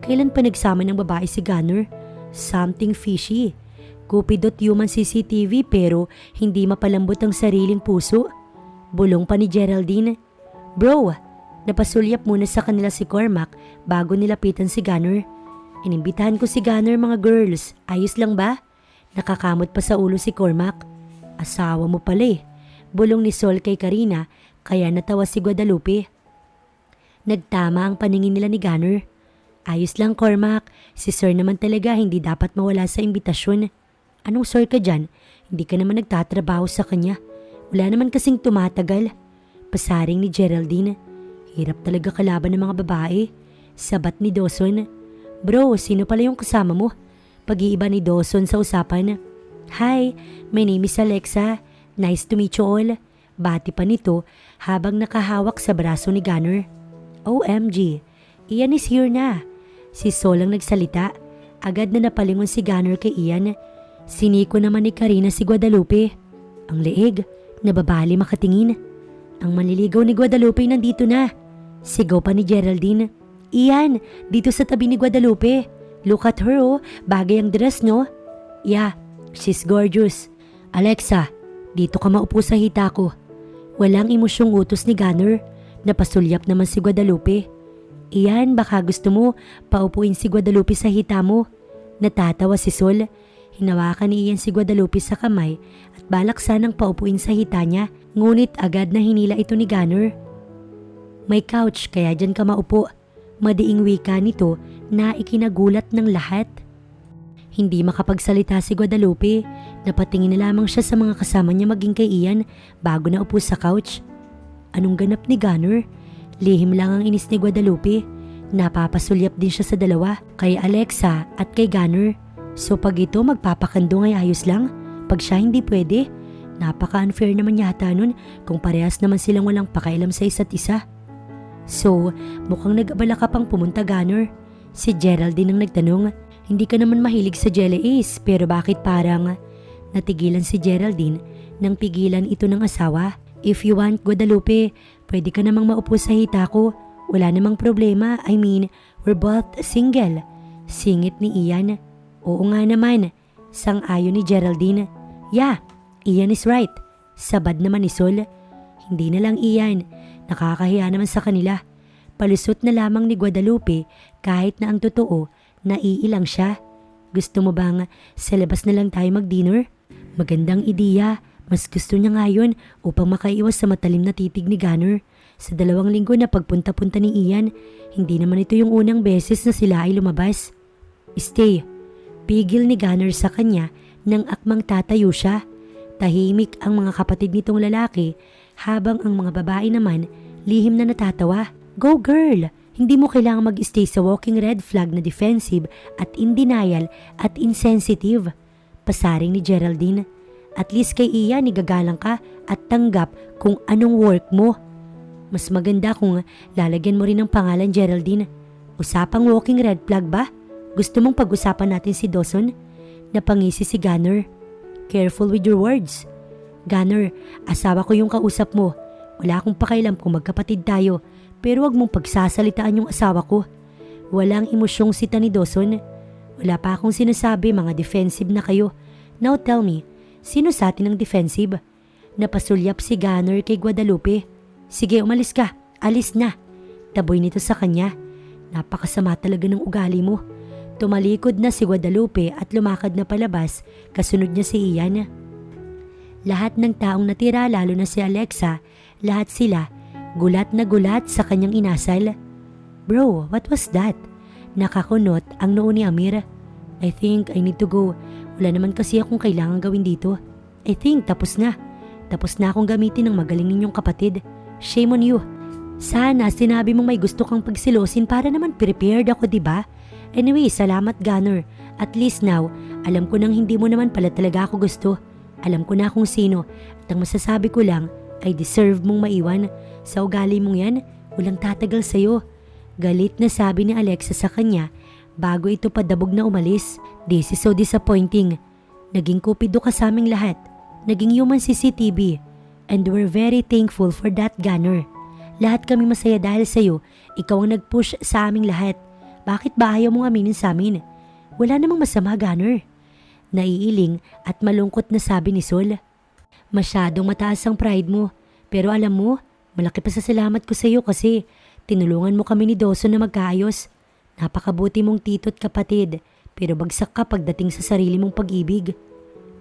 Kailan pa nagsama ng babae si Gunner? Something fishy. Cupid.human CCTV pero hindi mapalambot ang sariling puso. Bulong pa ni Geraldine. Bro, napasulyap muna sa kanila si Cormac bago nilapitan si Gunner. Inimbitahan ko si Gunner mga girls. Ayos lang ba? Nakakamot pa sa ulo si Cormac. Asawa mo pala eh. Bulong ni Sol kay Karina kaya natawa si Guadalupe. Nagtama ang paningin nila ni Gunner. Ayos lang Cormac, si Sir naman talaga hindi dapat mawala sa imbitasyon. Anong Sir ka dyan? Hindi ka naman nagtatrabaho sa kanya. Wala naman kasing tumatagal. Pasaring ni Geraldine. Hirap talaga kalaban ng mga babae. Sabat ni Dawson. Bro, sino pala yung kasama mo? Pag-iiba ni Dawson sa usapan. Hi, my name is Alexa. Nice to meet you all. Bati pa nito habang nakahawak sa braso ni Gunner. OMG, Ian is here na. Si Sol ang nagsalita. Agad na napalingon si Gunner kay Ian. Siniko naman ni Karina si Guadalupe. Ang leeg, nababali makatingin. Ang manliligaw ni Guadalupe nandito na. Sigaw pa ni Geraldine. Ian, dito sa tabi ni Guadalupe. Look at her oh, bagay ang dress no? Yeah, she's gorgeous. Alexa, dito ka maupo sa hita ko. Walang emosyong utos ni Gunner. Napasulyap naman si Guadalupe. Iyan, baka gusto mo paupuin si Guadalupe sa hita mo. Natatawa si Sol. Hinawakan ni Ian si Guadalupe sa kamay at balak sanang paupuin sa hita niya, ngunit agad na hinila ito ni Gunner. May couch kaya dyan ka maupo. Madiing wika nito na ikinagulat ng lahat. Hindi makapagsalita si Guadalupe. Napatingin na lamang siya sa mga kasama niya maging kay Ian bago na upo sa couch. Anong ganap ni Gunner? Lihim lang ang inis ni Guadalupe. Napapasulyap din siya sa dalawa, kay Alexa at kay Gunner. So pag ito magpapakandong ay ayos lang, pag siya hindi pwede, napaka-unfair naman yata nun kung parehas naman silang walang pakailam sa isa't isa. So, mukhang nag-abala ka pang pumunta, Gunner. Si Geraldine ang nagtanong, hindi ka naman mahilig sa Jelly Ace pero bakit parang... Natigilan si Geraldine nang pigilan ito ng asawa. If you want, Guadalupe, pwede ka namang maupo sa hita ko. Wala namang problema, I mean, we're both single. Singit ni Ian. Oo nga naman, sang-ayon ni Geraldine. Yeah, Ian is right. Sabad naman ni Sol. Hindi na lang Ian, nakakahiya naman sa kanila. Palusot na lamang ni Guadalupe kahit na ang totoo, naiilang siya. Gusto mo bang sa labas na lang tayo mag-dinner? Magandang ideya. Mas gusto niya ngayon upang makaiwas sa matalim na titig ni Gunner. Sa 2 linggo na pagpunta-punta ni Ian, hindi naman ito yung unang beses na sila ay lumabas. Stay. Pigil ni Gunner sa kanya nang akmang tatayo siya. Tahimik ang mga kapatid nitong lalaki habang ang mga babae naman lihim na natatawa. Go girl! Hindi mo kailangang mag-stay sa walking red flag na defensive at in denial at insensitive. Pasaring ni Geraldine. At least kay Ian igagalang ka at tanggap kung anong work mo. Mas maganda kung lalagyan mo rin ng pangalan Geraldine. Usapang walking red flag ba? Gusto mong pag-usapan natin si Dawson? Napangisi si Gunner. Careful with your words. Gunner, asawa ko yung kausap mo. Wala akong pakialam kung magkapatid tayo, pero wag mong pagsasalitaan yung asawa ko. Walang emosyong sita ni Dawson. Wala pa akong sinasabi, mga defensive na kayo. Now tell me, sino sa atin ang defensive? Napasulyap si Gunner kay Guadalupe. Sige, umalis ka. Alis na. Taboy nito sa kanya. Napakasama talaga ng ugali mo. Tumalikod na si Guadalupe at lumakad na palabas, kasunod niya si Ian. Lahat ng taong natira, lalo na si Alexa, lahat sila, gulat na gulat sa kanyang inasal. Bro, what was that? Nakakunot ang noo ni Amir. I think I need to go. Wala naman kasi akong kailangan gawin dito. I think tapos na. Tapos na akong gamitin ng magaling ninyong kapatid. Shame on you. Sana sinabi mong may gusto kang pagsilosin para naman prepared ako, diba? Anyway, salamat Gunner. At least now, alam ko nang hindi mo naman pala talaga ako gusto. Alam ko na kung sino. At ang masasabi ko lang, ay deserve mong maiwan. Sa ugali mong yan, walang tatagal sa'yo. Galit na sabi ni Alexa sa kanya bago ito padabog na umalis. This is so disappointing. Naging kupido ka sa aming lahat. Naging human CCTV. And we're very thankful for that, Gunner. Lahat kami masaya dahil sa'yo. Ikaw ang nag-push sa aming lahat. Bakit ba ayaw mong aminin sa amin? Wala namang masama, Gunner. Naiiling at malungkot na sabi ni Sol. Masyadong mataas ang pride mo. Pero alam mo, malaki pa sa salamat ko sa'yo kasi tinulungan mo kami ni Dawson na magkaayos. Napakabuti mong tito't kapatid, pero bagsak ka pagdating sa sarili mong pag-ibig.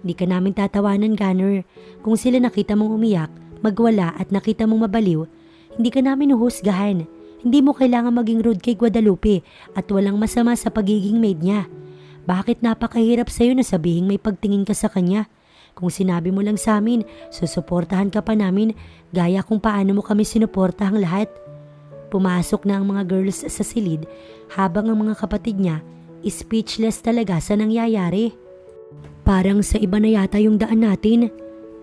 Di ka namin tatawanan, Gunner. Kung sila nakita mong umiyak, magwala at nakita mong mabaliw, hindi ka namin uhusgahan. Hindi mo kailangan maging rude kay Guadalupe at walang masama sa pagiging maid niya. Bakit napakahirap sa'yo na sabihin may pagtingin ka sa kanya? Kung sinabi mo lang sa amin, susuportahan ka pa namin gaya kung paano mo kami sinuportahang lahat. Pumasok na ang mga girls sa silid habang ang mga kapatid niya speechless talaga sa nangyayari. Parang sa iba na yata yung daan natin,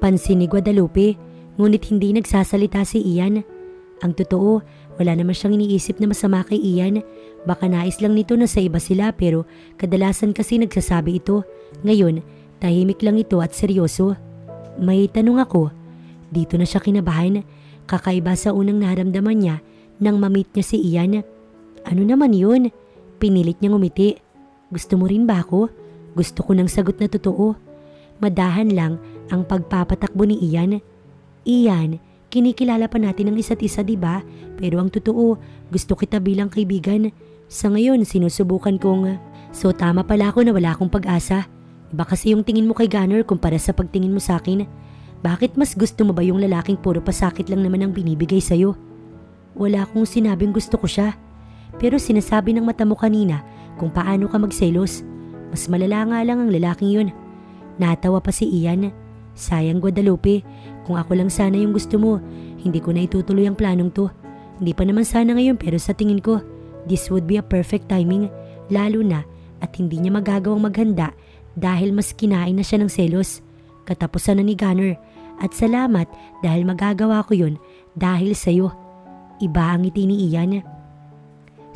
pansin ni Guadalupe, ngunit hindi nagsasalita si Ian. Ang totoo, wala naman siyang iniisip na masama kay Ian. Baka nais lang nito na sa iba sila pero kadalasan kasi nagsasabi ito. Ngayon, tahimik lang ito at seryoso. May tanong ako. Dito na siya kinabahan. Kakaiba sa unang naramdaman niya nang ma-meet niya si Ian. Ano naman yun? Pinilit niyang umiti. Gusto mo rin ba ako? Gusto ko ng sagot na totoo. Madahan lang ang pagpapatakbo ni Ian. Ian, kinikilala pa natin ang isa't isa, diba? Pero ang totoo, gusto kita bilang kaibigan. Sa ngayon, sinusubukan kong... So tama pala ako na wala akong pag-asa. Iba kasi yung tingin mo kay Gunner kumpara sa pagtingin mo sa akin. Bakit mas gusto mo ba yung lalaking puro pasakit lang naman ang binibigay sa'yo? Wala akong sinabing gusto ko siya. Pero sinasabi ng mata mo kanina kung paano ka magselos. Mas malala nga lang ang lalaking yun. Natawa pa si Ian. Sayang Guadalupe, kung ako lang sana yung gusto mo, hindi ko na itutuloy ang planong to. Hindi pa naman sana ngayon pero sa tingin ko, this would be a perfect timing. Lalo na at hindi niya magagawang maghanda dahil mas kinain na siya ng selos. Katapusan na ni Gunner at salamat dahil magagawa ko yun dahil sa'yo. Iba ang ngiti ni Ian.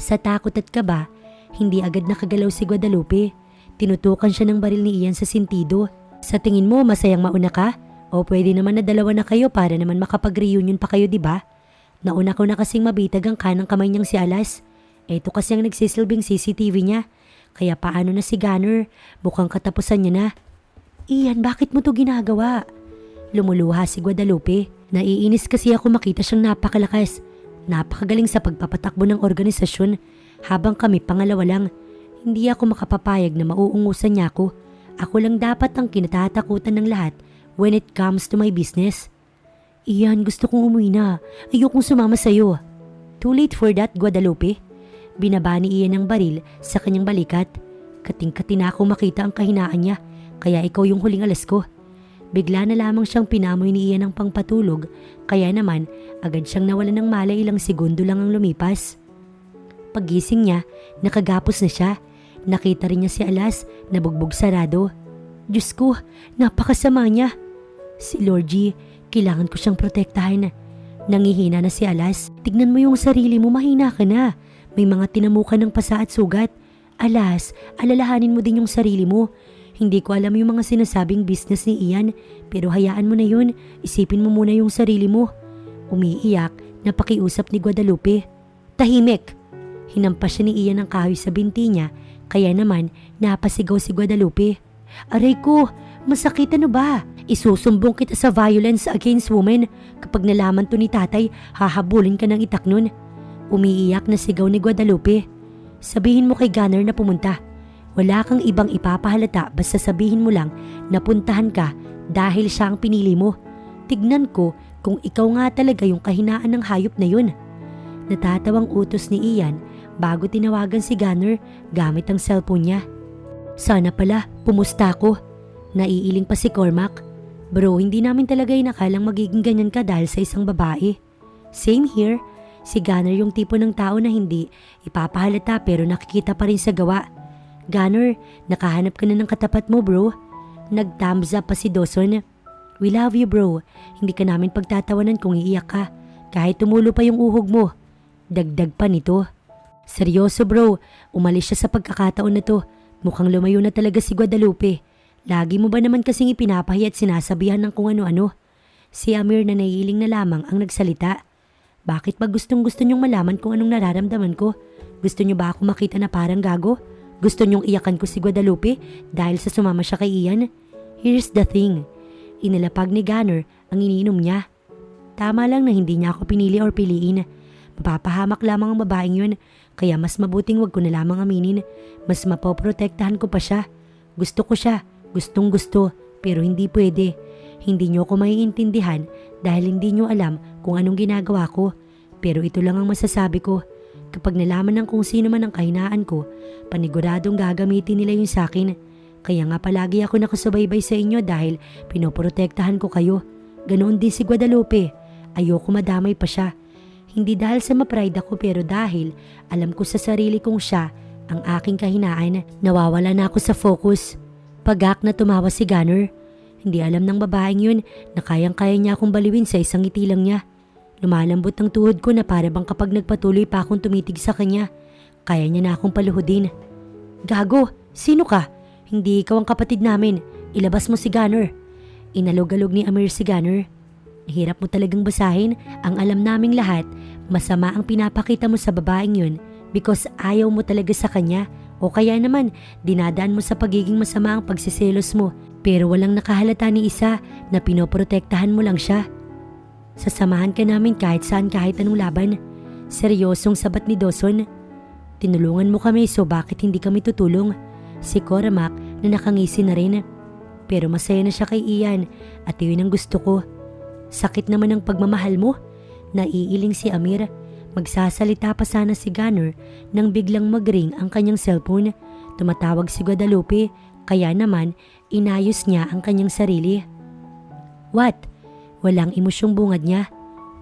Sa takot at kaba, hindi agad nakagalaw si Guadalupe. Tinutukan siya ng baril ni Ian sa sintido. Sa tingin mo masayang mauna ka? O pwede naman na dalawa na kayo para naman makapag-reunion pa kayo, diba? Nauna ko na kasing mabitag ang kanang kamay niyang si Alas. Ito kasi ang nagsisilbing CCTV niya. Kaya paano na si Gunner? Mukhang katapusan niya na. Ian, bakit mo to ginagawa? Lumuluha si Guadalupe. Naiinis kasi ako makita siyang napakalakas. Napakagaling sa pagpapatakbo ng organisasyon. Habang kami pangalawa lang. Hindi ako makapapayag na mauungusan niya ako. Ako lang dapat ang kinatatakutan ng lahat when it comes to my business. Iyan, gusto kong umuwi na. Ayokong sumama sa'yo. Too late for that, Guadalupe. Binaba ni Ian ang baril sa kanyang balikat. Kating-kati na ako makita ang kahinaan niya, kaya ikaw yung huling alas ko. Bigla na lamang siyang pinamoy ni Ian ng pangpatulog, kaya naman agad siyang nawalan ng malay, ilang segundo lang ang lumipas. Paggising niya, nakagapos na siya. Nakita rin niya si Alas na bugbog sarado. Diyos ko, napakasama niya. Si Lord G, kailangan ko siyang protektahan. Nangihina na si Alas. Tignan mo yung sarili mo, mahina ka na. May mga tinamukan ng pasa at sugat. Alas, alalahanin mo din yung sarili mo. Hindi ko alam yung mga sinasabing business ni Ian, pero hayaan mo na yun. Isipin mo muna yung sarili mo. Umiiyak, napakiusap ni Guadalupe. Tahimik! Hinampas siya ni Ian ang kahoy sa binti niya, kaya naman napasigaw si Guadalupe. Aray ko, masakit ano ba? Isusumbong kita sa violence against women. Kapag nalaman to ni tatay, hahabulin ka ng itak nun. Umiiyak na sigaw ni Guadalupe. Sabihin mo kay Gunner na pumunta. Wala kang ibang ipapahalata basta sabihin mo lang na puntahan ka dahil siya ang pinili mo. Tignan ko kung ikaw nga talaga yung kahinaan ng hayop na yun. Natatawang utos ni Ian bago tinawagan si Gunner gamit ang cellphone niya. Sana pala, pumusta ako. Naiiling pa si Cormac. Bro, hindi namin talaga inakalang magiging ganyan ka dahil sa isang babae. Same here. Si Gunner yung tipo ng tao na hindi ipapahalata pero nakikita pa rin sa gawa. Gunner, nakahanap ka na ng katapat mo, bro. Nag-thumbs up pa si Dawson. We love you, bro. Hindi ka namin pagtatawanan kung iiyak ka. Kahit tumulo pa yung uhog mo. Dagdag pa nito. Seryoso, bro. Umalis siya sa pagkakataon na to. Mukhang lumayo na talaga si Guadalupe. Lagi mo ba naman kasing ipinapahiya at sinasabihan ng kung ano-ano? Si Amir na naiiling na lamang ang nagsalita. Bakit ba gustong-gusto niyong malaman kung anong nararamdaman ko? Gusto niyo ba ako makita na parang gago? Gusto niyong iyakan ko si Guadalupe dahil sa sumama siya kay Ian? Here's the thing. Inilapag ni Gunner ang iniinom niya. Tama lang na hindi niya ako pinili or piliin. Mapapahamak lamang ang babaeng yun, kaya mas mabuting wag ko na lamang aminin. Mas mapoprotektahan ko pa siya. Gusto ko siya, gustong gusto, pero hindi pwede. Hindi niyo ako maiintindihan dahil hindi niyo alam kung anong ginagawa ko. Pero ito lang ang masasabi ko. Kapag nalaman ng kung sino man ang kahinaan ko, paniguradong gagamitin nila yun sa akin. Kaya nga palagi ako nakasubaybay sa inyo dahil pinoprotektahan ko kayo. Ganoon din si Guadalupe. Ayoko madamay pa siya. Hindi dahil sa ma-pride ako pero dahil alam ko sa sarili kong siya ang aking kahinaan. Nawawala na ako sa focus. Pagak na tumawa si Gunner. Hindi alam ng babaeng yun na kayang-kaya niya akong baliwin sa isang ngiti lang niya. Lumalambot ang tuhod ko na para bang kapag nagpatuloy pa akong tumitig sa kanya, kaya niya na akong paluhudin. Gago, sino ka? Hindi ikaw ang kapatid namin. Ilabas mo si Gunner. Inalog-alog ni Amir si Gunner. Hirap mo talagang basahin. Ang alam naming lahat, masama ang pinapakita mo sa babaeng yun because ayaw mo talaga sa kanya. O kaya naman, dinadaan mo sa pagiging masama ang pagsiselos mo pero walang nakahalata ni isa na pinoprotektahan mo lang siya. Sasamahan ka namin kahit saan kahit anong laban. Seryosong sabat ni Dawson. Tinulungan mo kami so bakit hindi kami tutulong? Si Cormac na nakangisi na rin. Pero masaya na siya kay Ian at yun ang gusto ko. Sakit naman ang pagmamahal mo. Naiiling si Amir. Magsasalita pa sana si Gunner nang biglang mag-ring ang kanyang cellphone. Tumatawag si Guadalupe kaya naman inayos niya ang kanyang sarili. What? Walang emosyong bungad niya.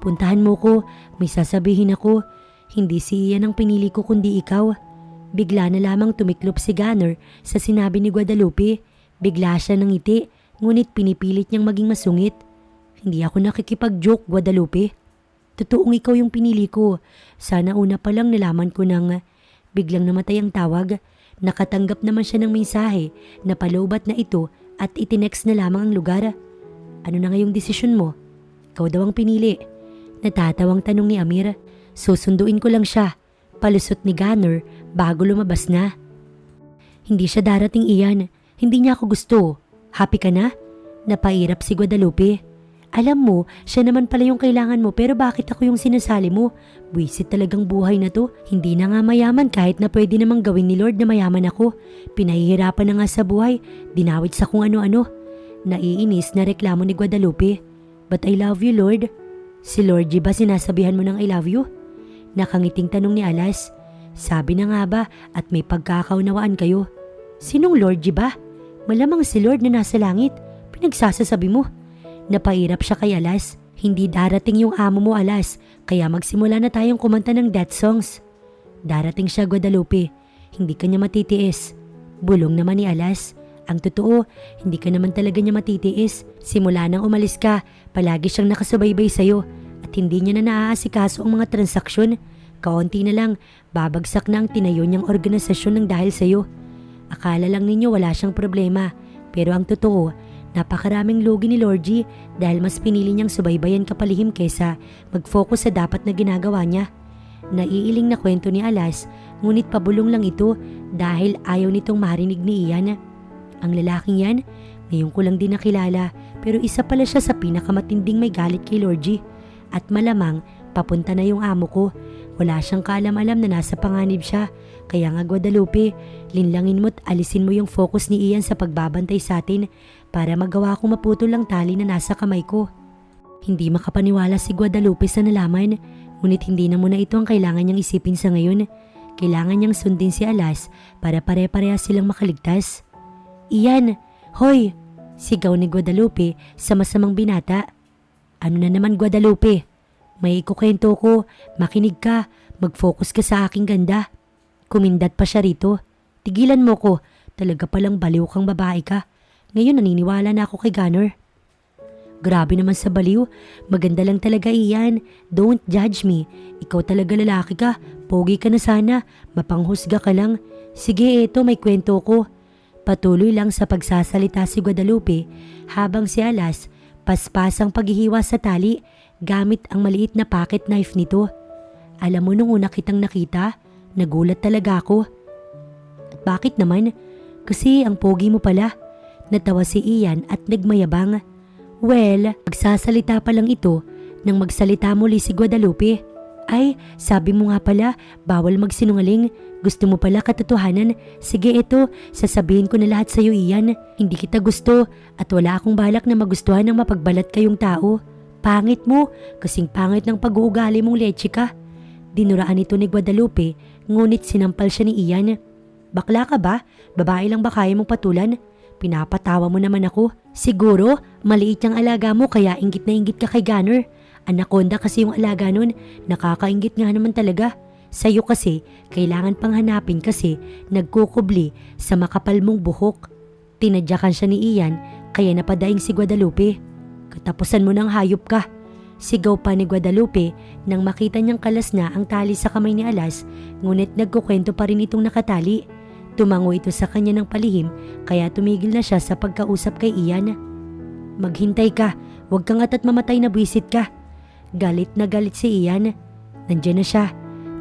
Puntahan mo ko, may sasabihin ako. Hindi si Ian ang pinili ko kundi ikaw. Bigla na lamang tumiklop si Gunner sa sinabi ni Guadalupe. Bigla siya ng ngiti, ngunit pinipilit niyang maging masungit. Hindi ako nakikipag-joke, Guadalupe. Totoong ikaw yung pinili ko. Sana una pa lang nalaman ko nang biglang namatay ang tawag. Nakatanggap naman siya ng mensahe na paloobat na ito at itinext na lamang ang lugar. Ano na ngayong desisyon mo? Ikaw daw ang pinili. Natatawang tanong ni Amir. Susunduin ko lang siya. Palusot ni Gunner bago lumabas na. Hindi siya darating, Ian. Hindi niya ako gusto. Happy ka na? Napairap si Guadalupe. Alam mo, siya naman pala yung kailangan mo pero bakit ako yung sinasali mo? Buwisit talagang buhay na to. Hindi na nga mayaman kahit na pwede namang gawin ni Lord na mayaman ako. Pinahihirapan na nga sa buhay. Dinawit sa kung ano-ano. Naiinis na reklamo ni Guadalupe. But I love you, Lord. Si Lord G ba sinasabihan mo ng I love you? Nakangiting tanong ni Alas. Sabi na nga ba at may pagkakaunawaan kayo? Sinong Lord G ba? Malamang si Lord na nasa langit. Pinagsasasabi mo. Napairap siya kay Alas. Hindi darating yung amo mo, Alas. Kaya magsimula na tayong kumanta ng death songs. Darating siya, Guadalupe. Hindi ka niya matitiis. Bulong naman ni Alas. Ang totoo, hindi ka naman talaga niya matitiis. Simula nang umalis ka, palagi siyang nakasubaybay sa'yo. At hindi niya na naaasikaso ang mga transaksyon. Kaunti na lang, babagsak na ang tinayo niyang organisasyon ng dahil sa'yo. Akala lang ninyo wala siyang problema. Pero ang totoo, napakaraming lugi ni Lord G dahil mas pinili niyang subaybayan ka palihim kesa mag-focus sa dapat na ginagawa niya. Naiiling na kwento ni Alas, ngunit pabulong lang ito dahil ayaw nitong marinig ni Ian. Ang lalaking yan, ngayon ko lang din nakilala pero isa pala siya sa pinakamatinding may galit kay Lord G. At malamang papunta na yung amo ko. Wala siyang kaalam-alam na nasa panganib siya. Kaya nga Guadalupe, linlangin mo't alisin mo yung focus ni Ian sa pagbabantay sa atin para magawa kong maputol ang tali na nasa kamay ko. Hindi makapaniwala si Guadalupe sa nalaman, ngunit hindi na muna ito ang kailangan niyang isipin sa ngayon. Kailangan niyang sundin si Alas para pare-parehas silang makaligtas. Ian! Hoy! Sigaw ni Guadalupe sa masamang binata. Ano na naman, Guadalupe? May ikukwento ko, makinig ka, mag-focus ka sa aking ganda. Kumindat pa siya rito. Tigilan mo ko, talaga palang baliw kang babae ka. Ngayon naniniwala na ako kay Gunner. Grabe naman sa baliw, maganda lang talaga Ian. Don't judge me. Ikaw talaga lalaki ka, pogi ka na sana, mapanghusga ka lang. Sige eto may kwento ko. Patuloy lang sa pagsasalita si Guadalupe habang si Alas paspasang paghihiwa sa tali gamit ang maliit na pocket knife nito. Alam mo nung una kitang nakita, nagulat talaga ako. At bakit naman? Kasi ang pogi mo pala. Natawa si Ian at nagmayabang. Well, magsasalita pa lang ito nang magsalita muli si Guadalupe. Ay, sabi mo nga pala, bawal magsinungaling. Gusto mo pala katotohanan. Sige ito, sasabihin ko na lahat sa'yo Ian. Hindi kita gusto at wala akong balak na magustuhan ng mapagbalat kayong tao. Pangit mo, kasing pangit ng pag-uugali mong leche ka. Dinuraan ito ni Guadalupe, ngunit sinampal siya ni Ian. Bakla ka ba? Babae lang ba kaya mong patulan? Pinapatawa mo naman ako. Siguro, maliit yung alaga mo kaya inggit na inggit ka kay Gunner. Anaconda kasi yung alaga nun, nakakainggit nga naman talaga. Sa'yo kasi, kailangan pang hanapin kasi nagkukubli sa makapal mong buhok. Tinadyakan siya ni Ian kaya napadaing si Guadalupe. Katapusan mo ng hayop ka. Sigaw pa ni Guadalupe nang makita niyang kalas na ang tali sa kamay ni Alas, ngunit nagkukwento pa rin itong nakatali. Tumango ito sa kanya ng palihim kaya tumigil na siya sa pagkausap kay Ian. Maghintay ka, huwag kang at mamatay na buwisit ka. Galit na galit si Ian. Nandiyan na siya.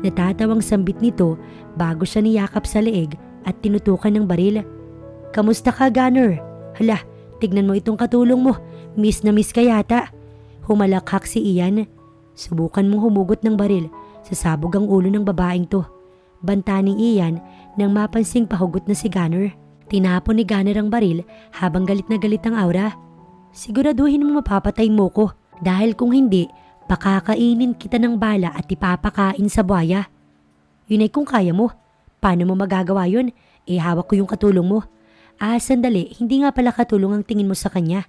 Natatawang sambit nito bago siya niyakap sa leeg at tinutukan ng baril. Kamusta ka, Gunner? Hala, tignan mo itong katulong mo. Miss na miss ka yata. Humalakhak si Ian. Subukan mong humugot ng baril. Sasabog ang ulo ng babaeng to. Banta ni Ian nang mapansing pahugot na si Gunner. Tinapon ni Gunner ang baril habang galit na galit ang aura. Siguraduhin mo mapapatay mo ko dahil kung hindi, pakakainin kita ng bala at ipapakain sa buhaya. Yun ay kung kaya mo. Paano mo magagawa yun? Hawak ko yung katulong mo. Sandali, hindi nga pala katulong ang tingin mo sa kanya.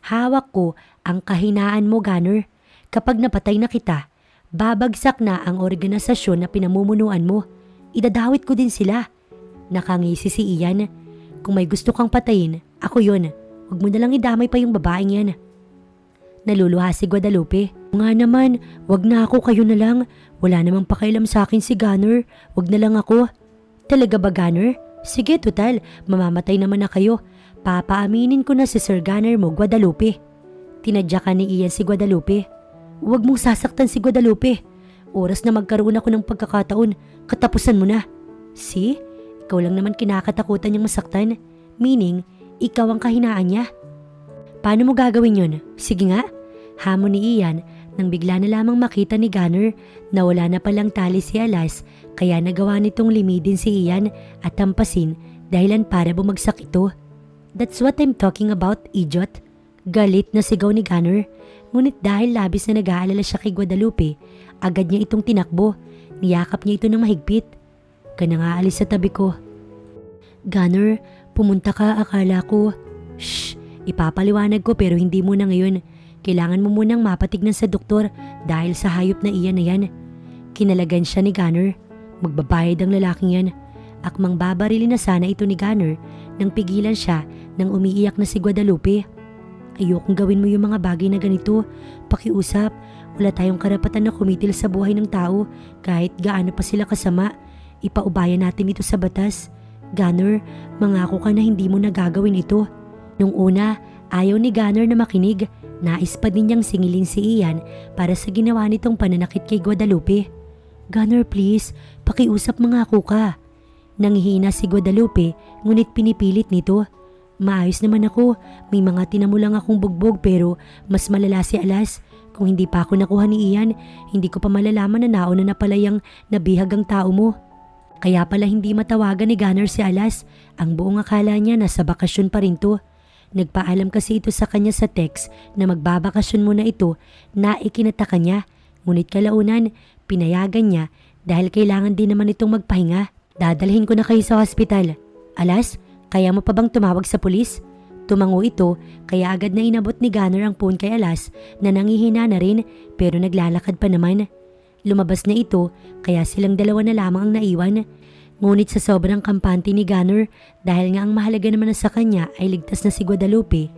Hawak ko ang kahinaan mo, Gunner. Kapag napatay na kita, babagsak na ang organisasyon na pinamumunuan mo. Idadawit ko din sila. Nakangisi si Ian. Kung may gusto kang patayin, ako yun. Huwag mo nalang idamay pa yung babaeng yan. Naluluha si Guadalupe. Nga naman, wag na ako, kayo na lang. Wala namang pakialam sa akin si Gunner. Wag na lang ako. Talaga ba, Gunner? Sige, total. Mamamatay naman na kayo. Papaaminin ko na si Sir Gunner mo, Guadalupe. Tinadyakan ni Ian si Guadalupe. Huwag mong sasaktan si Guadalupe. Oras na magkaroon ako ng pagkakataon. Katapusan mo na. See? Ikaw lang naman kinakatakutan niyang masaktan. Meaning, ikaw ang kahinaan niya. Paano mo gagawin yun? Sige nga. Hamon ni Ian nang bigla na lamang makita ni Gunner na wala na palang tali si Alas kaya nagawa nitong limidin si Ian at tampasin dahilan para bumagsak ito. That's what I'm talking about, idiot. Galit na sigaw ni Gunner. Ngunit dahil labis na nag-aalala siya kay Guadalupe, agad niya itong tinakbo. Niyakap niya ito ng mahigpit. Ka na nga alis sa tabi ko. Gunner, pumunta ka, akala ko. Shh, ipapaliwanag ko pero hindi muna ngayon. Kailangan mo munang mapatignan sa doktor dahil sa hayop na iyan na yan. Kinalagan siya ni Gunner. Magbabayad ang lalaking yan. Akmang babarilin na sana ito ni Gunner nang pigilan siya nang umiiyak na si Guadalupe. Ayokong gawin mo yung mga bagay na ganito. Pakiusap, wala tayong karapatan na kumitil sa buhay ng tao kahit gaano pa sila kasama. Ipaubayan natin ito sa batas. Gunner, mangako ka na hindi mo nagagawin ito. Nung una, ayaw ni Gunner na makinig. Nais pa din niyang singilin si Ian para sa ginawa nitong pananakit kay Guadalupe. Gunner, please, pakiusap mangako ka. Nanghihina si Guadalupe ngunit pinipilit nito. Maayos naman ako, may mga tinamulang akong bugbog pero mas malala si Alas. Kung hindi pa ako nakuha ni Ian, hindi ko pa malalaman na nauna na pala yung nabihag ang tao mo. Kaya pala hindi matawagan ni Gunner si Alas. Ang buong akala niya nasa bakasyon pa rin to. Nagpaalam kasi ito sa kanya sa text na magbabakasyon muna ito na ikinataka niya. Ngunit kalaunan, pinayagan niya dahil kailangan din naman itong magpahinga. Dadalhin ko na kayo sa hospital. Alas, kaya mo pa bang tumawag sa pulis? Tumango ito kaya agad na inabot ni Gunner ang phone kay Alas na nangihina na rin pero naglalakad pa naman. Lumabas na ito kaya silang dalawa na lamang ang naiwan. Ngunit sa sobrang kampante ni Gunner dahil nga ang mahalaga naman na sa kanya ay ligtas na si Guadalupe,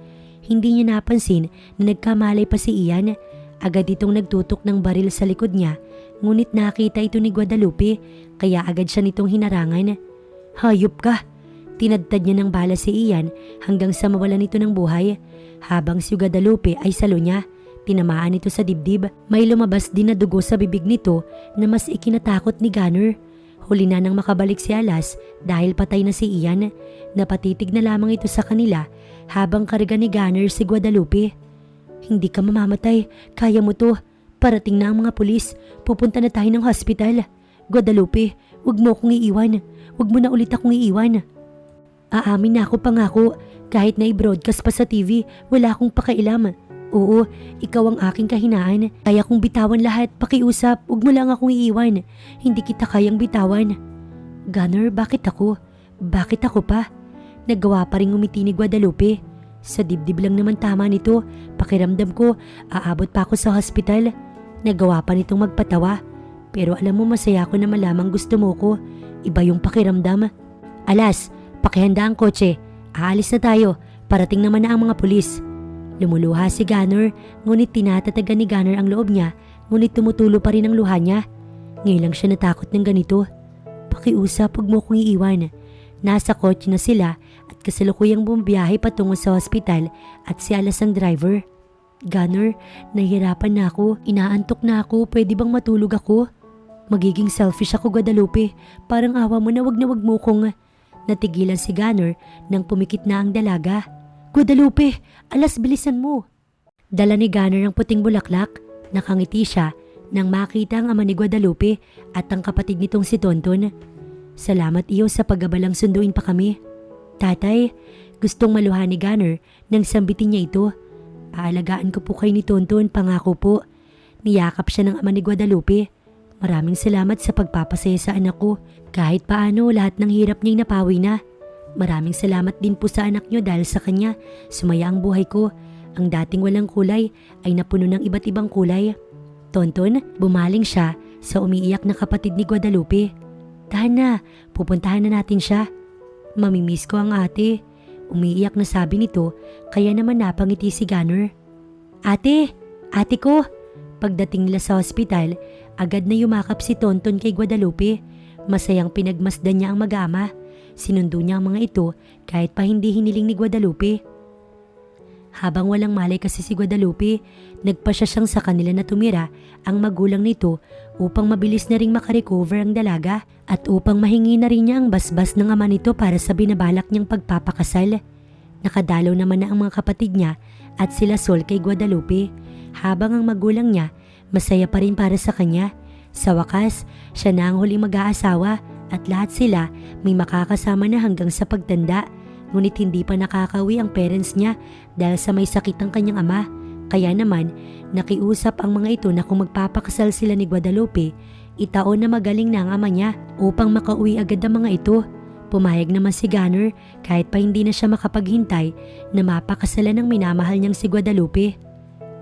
hindi niya napansin na nagkamalay pa si Ian. Agad itong nagtutok ng baril sa likod niya ngunit nakita ito ni Guadalupe kaya agad siya nitong hinarangan. Hayop ka! Tinadtad niya ng bala si Ian hanggang sa mawalan ito ng buhay habang si Guadalupe ay salo niya. Tinamaan ito sa dibdib. May lumabas din na dugo sa bibig nito na mas ikinatakot ni Gunner. Huli na nang makabalik si Alas dahil patay na si Ian. Napatitig na lamang ito sa kanila habang karga ni Gunner si Guadalupe. Hindi ka mamamatay, kaya mo to. Parating na ang mga pulis, pupunta na tayo ng hospital. Guadalupe, wag mo akong iiwan. Wag mo na ulit akong iiwan. Aamin na ako pangako, kahit na i-broadcast pa sa TV, wala akong pakailam. Oo, ikaw ang aking kahinaan. Kaya kong bitawan lahat, pakiusap, huwag mo lang akong iiwan. Hindi kita kayang bitawan. Gunner, bakit ako? Bakit ako pa? Nagawa pa rin umiti ni Guadalupe. Sa dibdib lang naman tama nito. Pakiramdam ko, aabot pa ako sa hospital. Nagawa pa nitong magpatawa. Pero alam mo masaya ako na malamang gusto mo ko. Iba yung pakiramdam. Alas, pakihanda ang kotse. Aalis na tayo. Parating naman na ang mga pulis. Lumuluha si Gunner, ngunit tinatatagan ni Gunner ang loob niya, ngunit tumutulo pa rin ang luha niya. Ngayon lang siya natakot ng ganito. Pakiusap, huwag mo kong iiwan. Nasa kotse na sila at kasalukuyang bumabiyahe patungo sa hospital at si Alas ang driver. Gunner, nahihirapan na ako, inaantok na ako, pwede bang matulog ako? Magiging selfish ako, Guadalupe. Parang awa mo na wag mo kong... Natigilan si Gunner nang pumikit na ang dalaga. Guadalupe, alas bilisan mo. Dala ni Gunner ang puting bulaklak. Nakangiti siya nang makita ang ama ni Guadalupe at ang kapatid nitong si Tonton. Salamat iyo sa paggabalang sunduin pa kami. Tatay, gustong maluhan ni Gunner nang sambitin niya ito. Aalagaan ko po kayo ni Tonton, pangako po. Niyakap siya ng ama ni Guadalupe. Maraming salamat sa pagpapasaya sa anak ko. Kahit paano lahat ng hirap niya'y napawi na. Maraming salamat din po sa anak niyo dahil sa kanya sumaya ang buhay ko. Ang dating walang kulay ay napuno ng iba't ibang kulay. Tonton, bumaling siya sa umiiyak na kapatid ni Guadalupe. Tahan na, pupuntahan na natin siya. Mamimiss ko ang ate. Umiiyak na sabi nito kaya naman napangiti si Gunner. Ate ko! Pagdating nila sa ospital, agad na yumakap si Tonton kay Guadalupe. Masayang pinagmasdan niya ang mag-ama. Sinundo niya ang mga ito kahit pa hindi hiniling ni Guadalupe. Habang walang malay kasi si Guadalupe, nagpasya siyang sa kanila na tumira ang magulang nito upang mabilis na ring makarecover ang dalaga at upang mahingi na rin niya ang basbas ng ama nito para sa binabalak niyang pagpapakasal. Nakadalaw naman na ang mga kapatid niya at sila Sol kay Guadalupe, habang ang magulang niya masaya pa rin para sa kanya. Sa wakas, siya na ang huling mag-aasawa at lahat sila may makakasama na hanggang sa pagtanda. Ngunit hindi pa nakakawi ang parents niya dahil sa may sakit ng kanyang ama. Kaya naman, nakiusap ang mga ito na kung magpapakasal sila ni Guadalupe, itaon na magaling na ang ama niya upang makauwi agad ang mga ito. Pumayag naman si Gunner kahit pa hindi na siya makapaghintay na mapakasalan ng minamahal niyang si Guadalupe.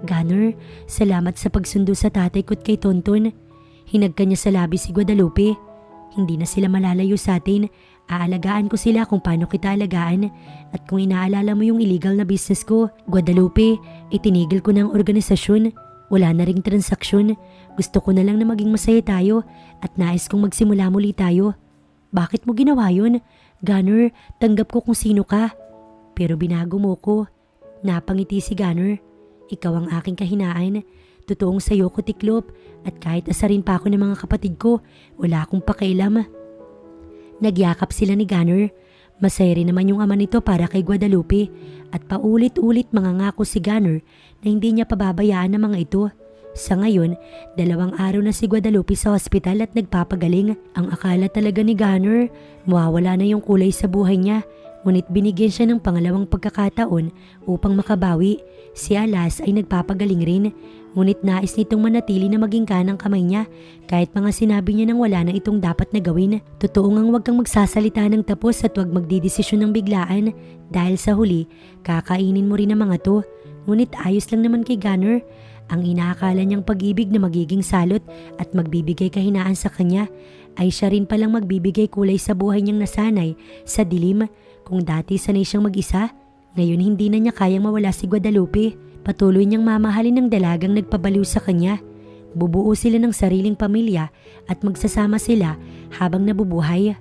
Gunner, salamat sa pagsundo sa tatay ko't kay Tonton. Hinagka niya sa labi si Guadalupe. Hindi na sila malalayo sa atin. Aalagaan ko sila kung paano kita alagaan at kung inaalala mo yung illegal na business ko, Guadalupe, itinigil ko na ang organisasyon. Wala na ring transaksyon. Gusto ko na lang na maging masaya tayo at nais kong magsimula muli tayo. Bakit mo ginawa yun? Gunner, tanggap ko kung sino ka. Pero binago mo ko. Napangiti si Gunner. Ikaw ang aking kahinaan. Totoong sayo ko tiklop at kahit asarin pa ako ng mga kapatid ko, wala akong pakialam. Nagyakap sila ni Gunner. Masaya rin naman yung ama nito para kay Guadalupe at paulit-ulit mangangako si Gunner na hindi niya pababayaan ang mga ito. Sa ngayon, 2 araw na si Guadalupe sa hospital at nagpapagaling. Ang akala talaga ni Gunner, mawawala na yung kulay sa buhay niya. Ngunit binigyan siya ng pangalawang pagkakataon upang makabawi. Si Alas ay nagpapagaling rin. Ngunit nais nitong manatili na maging kanang kamay niya kahit mga sinabi niya nang wala na itong dapat na gawin. Totoo ngang huwag kang magsasalita ng tapos at huwag magdidesisyon ng biglaan dahil sa huli, kakainin mo rin ang mga to. Ngunit ayos lang naman kay Gunner. Ang inaakala niyang pag-ibig na magiging salot at magbibigay kahinaan sa kanya ay siya rin palang magbibigay kulay sa buhay niyang nasanay sa dilim. Kung dati sanay siyang mag-isa, ngayon hindi na niya kayang mawala si Guadalupe. Patuloy niyang mamahalin ng dalagang nagpabaliw sa kanya. Bubuo sila ng sariling pamilya at magsasama sila habang nabubuhay.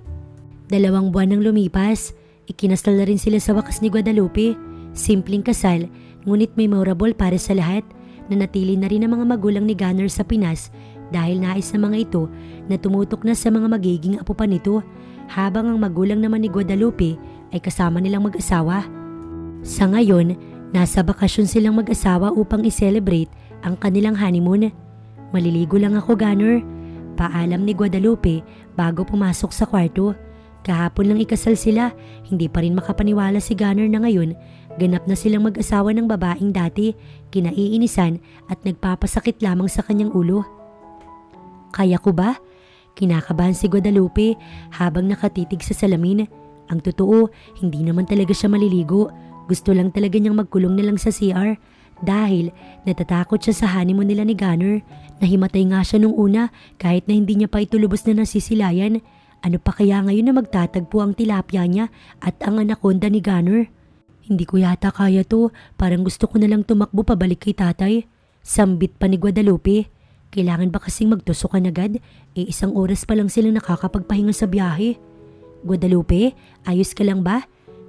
2 buwan nang lumipas, ikinasal na rin sila sa wakas ni Guadalupe. Simpleng kasal, ngunit memorable para sa lahat. Nanatili na rin ang mga magulang ni Gunner sa Pinas dahil nais ng mga ito na tumutok na sa mga magiging apo pa nito, habang ang magulang naman ni Guadalupe ay kasama nilang mag-asawa. Sa ngayon, nasa bakasyon silang mag-asawa upang i-celebrate ang kanilang honeymoon. Maliligo lang ako, Gunner. Paalam ni Guadalupe bago pumasok sa kwarto. Kahapon lang ikasal sila, hindi pa rin makapaniwala si Gunner na ngayon ganap na silang mag-asawa ng babaeng dati kinaiinisan at nagpapasakit lamang sa kanyang ulo. Kaya ko ba? Kinakabahan si Guadalupe habang nakatitig sa salamin. Ang totoo, hindi naman talaga siya maliligo. Gusto lang talaga niyang magkulong na lang sa CR dahil natatakot siya sa honeymoon nila ni Gunner. Nahimatay nga siya nung una kahit na hindi niya pa ito lubos na nasisilayan. Ano pa kaya ngayon na magtatagpo ang tilapia niya at ang anaconda ni Gunner? Hindi ko yata kaya to, parang gusto ko na lang tumakbo pabalik kay tatay. Sambit pa ni Guadalupe. Kailangan ba kasing magtusukan agad? 1 oras pa lang silang nakakapagpahinga sa biyahe. Guadalupe, ayos ka lang ba?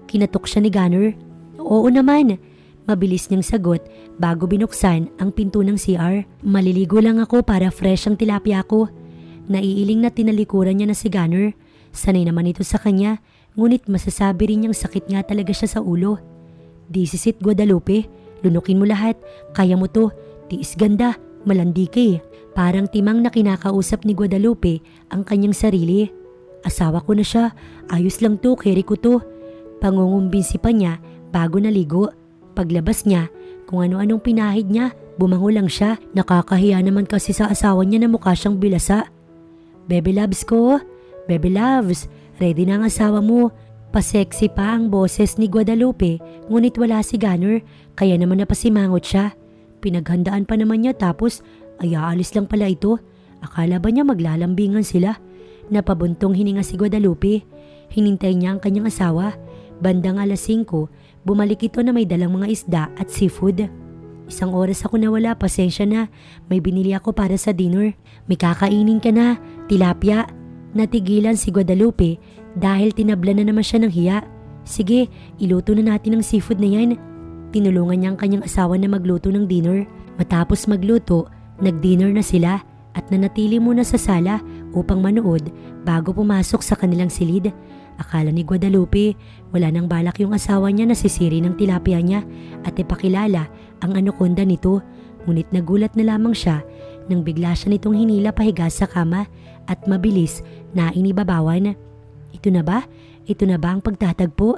Kinatok siya ni Gunner. Oo naman. Mabilis niyang sagot bago binuksan ang pinto ng CR. Maliligo lang ako para fresh ang tilapia ko. Naiiling na tinalikuran niya na si Gunner. Sanay naman ito sa kanya ngunit masasabi rin niyang sakit nga talaga siya sa ulo. This is it, Guadalupe. Lunukin mo lahat. Kaya mo to. Tiis ganda. Malandi ka eh. Parang timang na kinakausap ni Guadalupe ang kanyang sarili. Asawa ko na siya. Ayos lang to, carry ko to. Pangungumbinsi pa niya bago naligo. Paglabas niya, kung ano-anong pinahid niya, bumango lang siya. Nakakahiya naman kasi sa asawa niya na mukha siyang bilasa. Baby loves ko. Baby loves, ready na ang asawa mo. Pasexy pa ang boses ni Guadalupe, ngunit wala si Gunner, kaya naman napasimangot siya. Pinaghandaan pa naman niya tapos ay aalis lang pala ito. Akala ba niya maglalambingan sila? Napabuntong hininga si Guadalupe. Hinintay niya ang kanyang asawa. Bandang 5:00, bumalik ito na may dalang mga isda at seafood. Isang oras ako nawala, pasensya na. May binili ako para sa dinner. May kakainin ka na, tilapia. Natigilan si Guadalupe dahil tinabla na naman siya ng hiya. Sige, iluto na natin ang seafood na yan. Tinulungan niya ang kanyang asawa na magluto ng dinner. Matapos magluto, nag-dinner na sila at nanatili muna sa sala upang manood bago pumasok sa kanilang silid. Akala ni Guadalupe, wala nang balak yung asawa niya na sisiri ng tilapia niya at ipakilala ang anaconda nito. Ngunit nagulat na lamang siya nang bigla siya nitong hinila pahiga sa kama at mabilis na inibabawan. Ito na ba? Ito na ba ang pagtatagpo?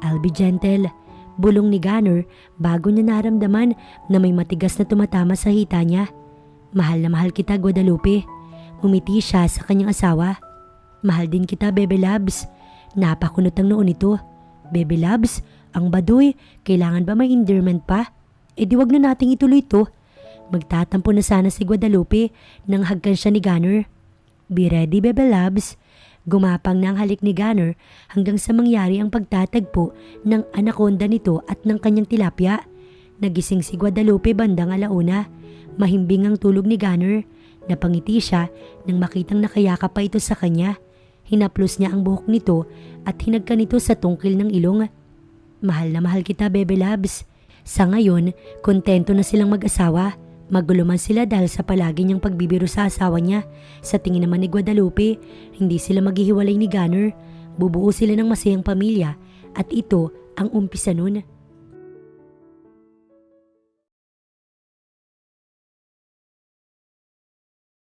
I'll be gentle. Bulong ni Gunner bago niya naramdaman na may matigas na tumatama sa hita niya. Mahal na mahal kita, Guadalupe. Ngumiti siya sa kanyang asawa. Mahal din kita, Bebe Labs. Napakunot ang noon ito. Bebe Labs, ang baduy, kailangan ba may endearment pa? E di wag na nating ituloy ito. Magtatampo na sana si Guadalupe nang hagkan siya ni Gunner. Be ready, Bebe Labs. Gumapang na ang halik ni Gunner hanggang sa mangyari ang pagtatagpo ng anaconda nito at ng kanyang tilapia. Nagising si Guadalupe bandang 1:00. Mahimbing ang tulog ni Gunner. Napangiti siya nang makitang nakayakap pa ito sa kanya. Hinaplos niya ang buhok nito at hinagka nito sa tungkil ng ilong. Mahal na mahal kita, Bebe Labs. Sa ngayon, kontento na silang mag-asawa. Magulo man sila dahil sa palagi niyang pagbibiro sa asawa niya. Sa tingin naman ni Guadalupe, hindi sila maghihiwalay ni Gunner. Bubuo sila ng masayang pamilya at ito ang umpisa nun.